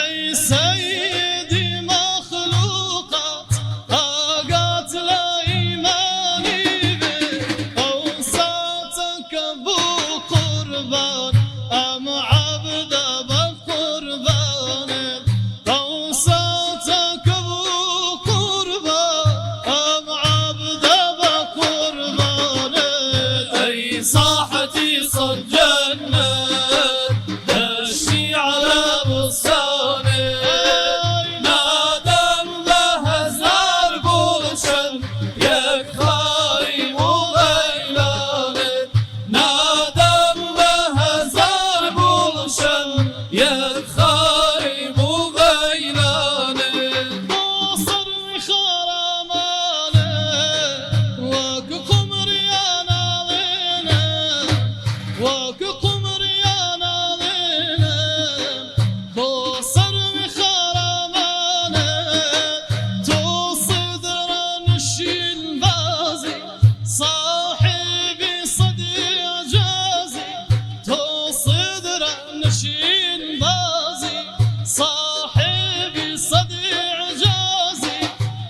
أي سيدي مخلوقات آقات لا إيماني به أوصاتك أبو قربان أم عبد بقربانك أوصاتك أبو قربان أم عبد بقربانك أي صاحتي صد جنة دشتي عربستانت نادم بهزار بولشن یک خاری مغیلانت نادم بهزار بولشن یک خاری مغیلانت بوصر بخرامانه واك قمريان علينا واك قمريان علينا بوصر بخرامانه توصدر نشين بازي صاحبي صدي عجازي توصدر نشين بازي صاحبي صدي عجازي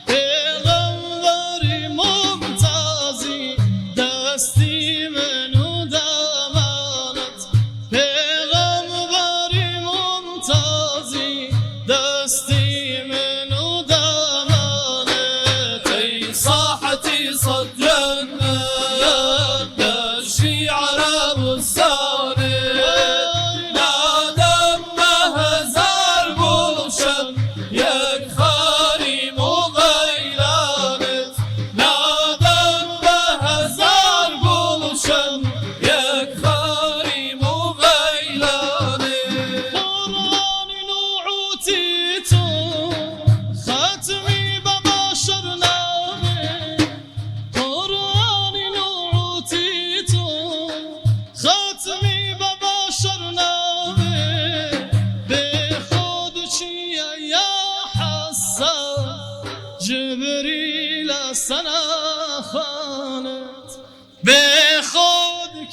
پیغمبری ممتازی دستی منو دامانت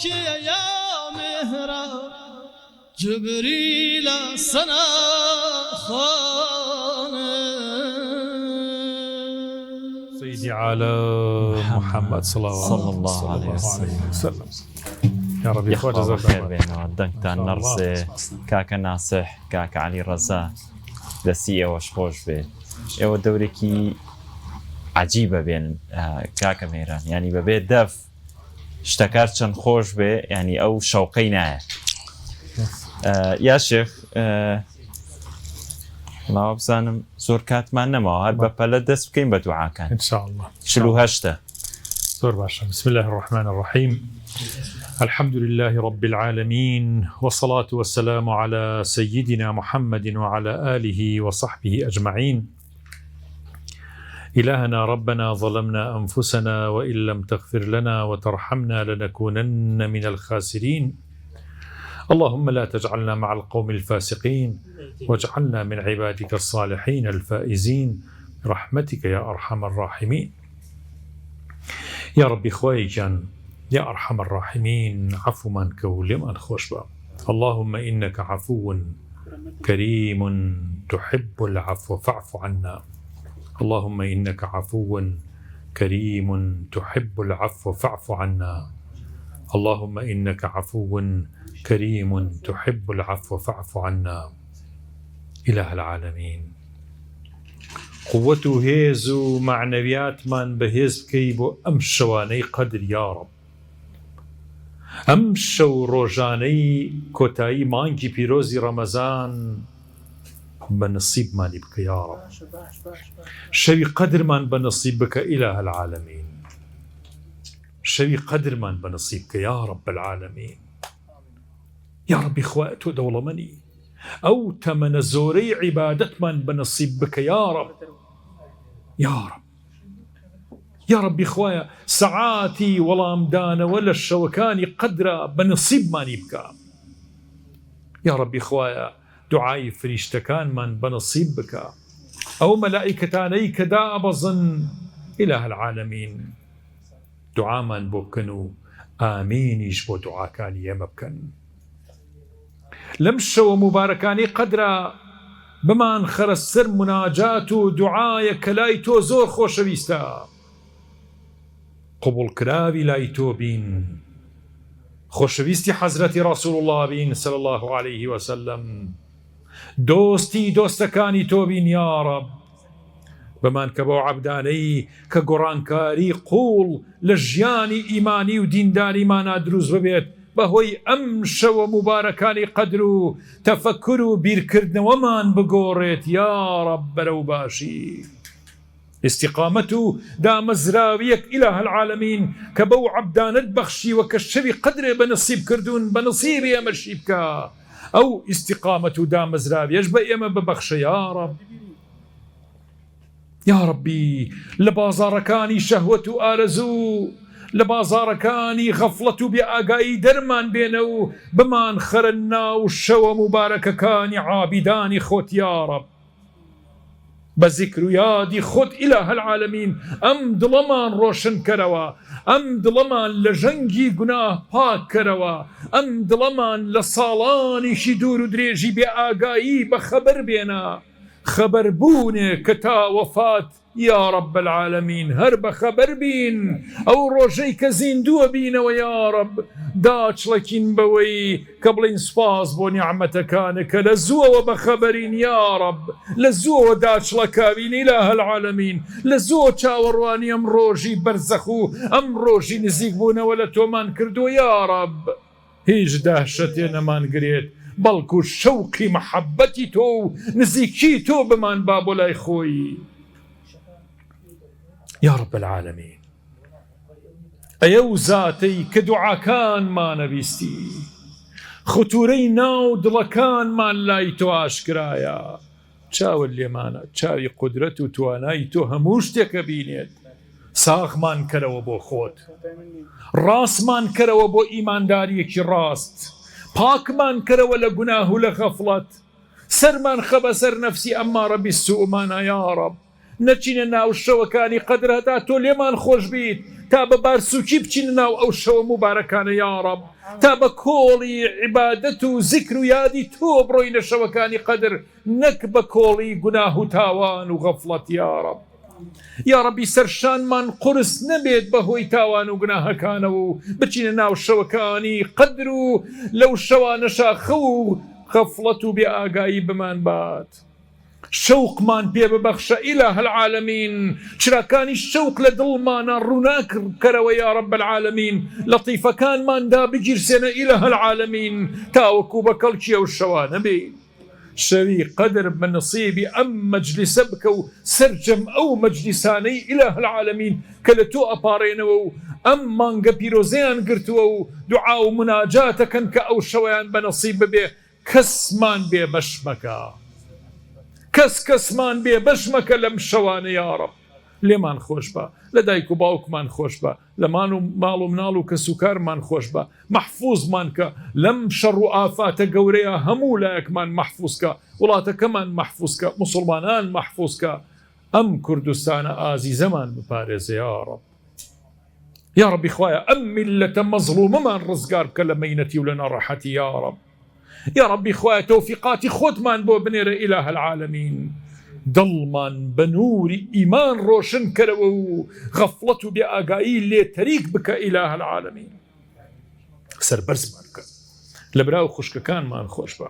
که یا مهرا جبریل سنا خانه سيدي على محمد صلى الله عليه وسلم. يا رب يا خواجه خير بينا دنگتان نرسي كاكا ناصح كاكا علي رزا دسي اوش خوش بي او دوريكي عجيبة بين كاكا ميران يعني ببيت دف اشتكرت شن خوش بي يعني او شوقينا يا شيخ الله بزانم زور كاتمان نما هل ببالة دس بكين بدعا كان إن شاء الله شلو هشته زور باشا. بسم الله الرحمن الرحيم. الحمد لله رب العالمين، والصلاة والسلام على سيدنا محمد وعلى آله وصحبه أجمعين. إلهنا ربنا ظلمنا أنفسنا وإن لم تغفر لنا وترحمنا لنكونن من الخاسرين. اللهم لا تجعلنا مع القوم الفاسقين واجعلنا من عبادك الصالحين الفائزين برحمتك يا أرحم الراحمين. يا ربي خواي جان يا أرحم الراحمين، عفو من كول من خوشبا. اللهم إنك عفو كريم تحب العفو فاعف عنا. اللهم إنك عفو كريم تحب العفو فاعف عنا. اللهم إنك عفو كريم تحب العفو فاعف عنا. إله العالمين، قوته هيزو معنويات من بهيز كيبو أمشواني قدر يا رب. أمشو روجاني كوتاي مانجي بيروزي رمضان بنصيب ماني بك يا رب. شوي قدر من بنصيب بك إله العالمين. شوي قدر من بنصيبك يا رب العالمين. يا رب إخواتو دولة مني أو تمن زوري عبادة من بنصيب بك يا رب. يا رب يا رب إخوايا ساعاتي ولا مدانة ولا الشوكاني قدرة بنصيب ماني بك. يا رب إخوايا دعاي فريشتكان من بنصيب بك أو ملائكتاني كدا بظن إله العالمين. دعا من بوكنو آمين يجبو دعا كان يمبكن لمشو مباركاني قدرة بمان خرسر مناجاتو دعايا كلايتو زور خوشويستا قبول كراوي لايتو بين خوشويستي حضرت رسول الله بين صلى الله عليه وسلم دوستي دوستكاني تو بين يا رب. بمان كبو عبداني كقرانكاري قول لجياني إيماني ودينداري ما نادروز ببيت بهوي أمشو مباركاني قدرو تفكروا بيركردن ومان بقوريت يا رب لو باشي. استقامته دا مزراويك إله العالمين كبو عبدانت بخشي وكشفي قدر بنصيب كردون بنصيب يا مشيبك أو استقامته دا مزراويك بأيما ببخش يا رب. يا ربي لبازاركاني شهوة آرزو لبازاركاني غفلة بآقاي درمان بينو بمان خرنا والشوى مبارككاني عابداني خوت يا رب. بذكر يادي خوت إله العالمين أم دلمان روشن كروا أم دلمان لجنجي قناه باك كروا أم دلمان لصالاني شدور دريجي بآقاي بخبر بينا خبر بونه كتا وفات يا رب العالمين. هرب خبر بين أو روجيك زيندو بين ويا رب داش لكن بوي قبل انصفاز بو نعمتكانك لزو وبخبرين يا رب لزو وداش لكابين إله العالمين لزو تشاورواني أم روجي برزخو أم روجي نزيق بونا ولا تومان كردو يا رب. هيج دهشتين مان قريت بلكو شوقي محبتي تو نزيكي تو بمان بابو لا يخوي. يا رب العالمين أيو ذاتي كدعا كان ما نبيستي خطوري ناو دلكان ما لايتو أشكرايا تشاو اللي مانا تشاوي قدرتو توانايتو هموشتك بينيت ساغ مان كرو بو خوت راس مان كرو بو إيمان داريكي راست پاک من کرو لگناه لغفلت سر من خبسر نفسي أمارة بالسوء مانا يا رب. نەچینە ناو شەوەکانی قەدر هەتا تۆ لێمان خۆش بیت تا بە بارسوکی بچینە ناو ئەو شەوە مبارەکانە یا ڕەب تا بە کۆڵی عیبادەت و زیکر و یادی تۆ بڕۆینە شەوەکانی قەدر نەک بە کۆڵی گوناه و تاوان و غەفڵەت یا ڕەب یا ڕەبی سەرشانمان قورس نەبێت بەهۆی تاوان و گوناهەکانەوە و بچینە ناو شەوەکانی قەدر و لەو شەوانەشا خەو و غەفڵەت و بێ ئاگایی بمان بات شەوقمان پێ ببەخشە ئیلاه العالەمین چراکانی شەوق لە دڵمانە ڕووناکەرەوە یا رب العالەمین لەتیفەکانماندا بگیرسێنە ئیلاه العالەمین تاوەکو بە کەڵکی ئەو شەوانە بێ شەوی قەدر بە نەسیبی ئەم مەجلیسە بکە و سەرجەم ئەو مەجلیسانەی ئیلاه العالەمین کە لە تۆ ئەپارێنەوە و ئەم مانگە پیرۆزەیان گرتووە و دوعا و مناجاتەکەن کە ئەو شەوەیان بە نەسیب ببێ کەسمان بێ بەش مەکە کەسمان بێ بەش مەکە لەم شەوانە یا ڕەب لێمان خۆش بە لە دایک و باوکمان خۆش بە لەمان و ماڵ و مناڵ و کەسوکارمان خۆش بە محفوظمان کە لەم شەڕ و ئافاتە گەورەیە هەموو لایەکمان محفوظکە وڵاتەکەمان محفوظکە موسڵمانان محفوظکە ئەم کوردستانە ئازیزەمان بپارێزە یا ڕەب یا ڕەبی خوایە ئەم میلەتە مەزڵومەمان ڕزگار بکە لە مەینەتی و لە ناڕەحەتی یا ڕەب یا ربی خواه توفیقاتی خودمان بۆ بنێرە ئیلاه العالەمین دڵمان بە نووری ئیمان ڕۆشن کەرەوە و غەفڵەت و بێ ئاگایی لێ تەریک بکە ئیلاه العالەمین سەربەرزمان بکە لە براو خوشکەکانمان خۆش بە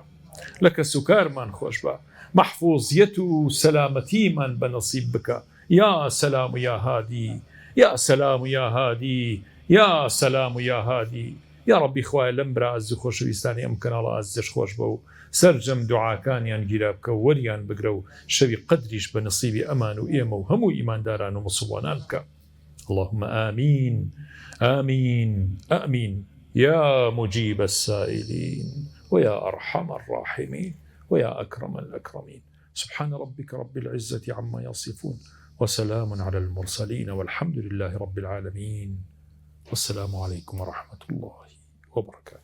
لە کەسوکارمان خۆش بە محفوظیەت و سەلامەتیمان بە نەسیب بکە یا سەلام و یا هادی یا سەلام و یا هادی یا سەلام و یا هادی یا ربی خواه لەم برا عەز و خۆشەویستانی ئەم کەناڵە عەزش خۆش بە و سەرجەم دوعاکانیان گیرا بکە و وەریان بگرە و شەوی قەدریش بە نەسیبی ئەمان و ئێمە و هەموو ئیمانداران و مسڵمانان بکە اللهم آمين آمين آمين يا مجيب السائلين ويا أرحم الراحمين ويا أكرم الأكرمين سبحان ربك رب العزة عما يصفون وسلام على المرسلين والحمد لله رب العالمين والسلام عليكم ورحمة الله وبركاته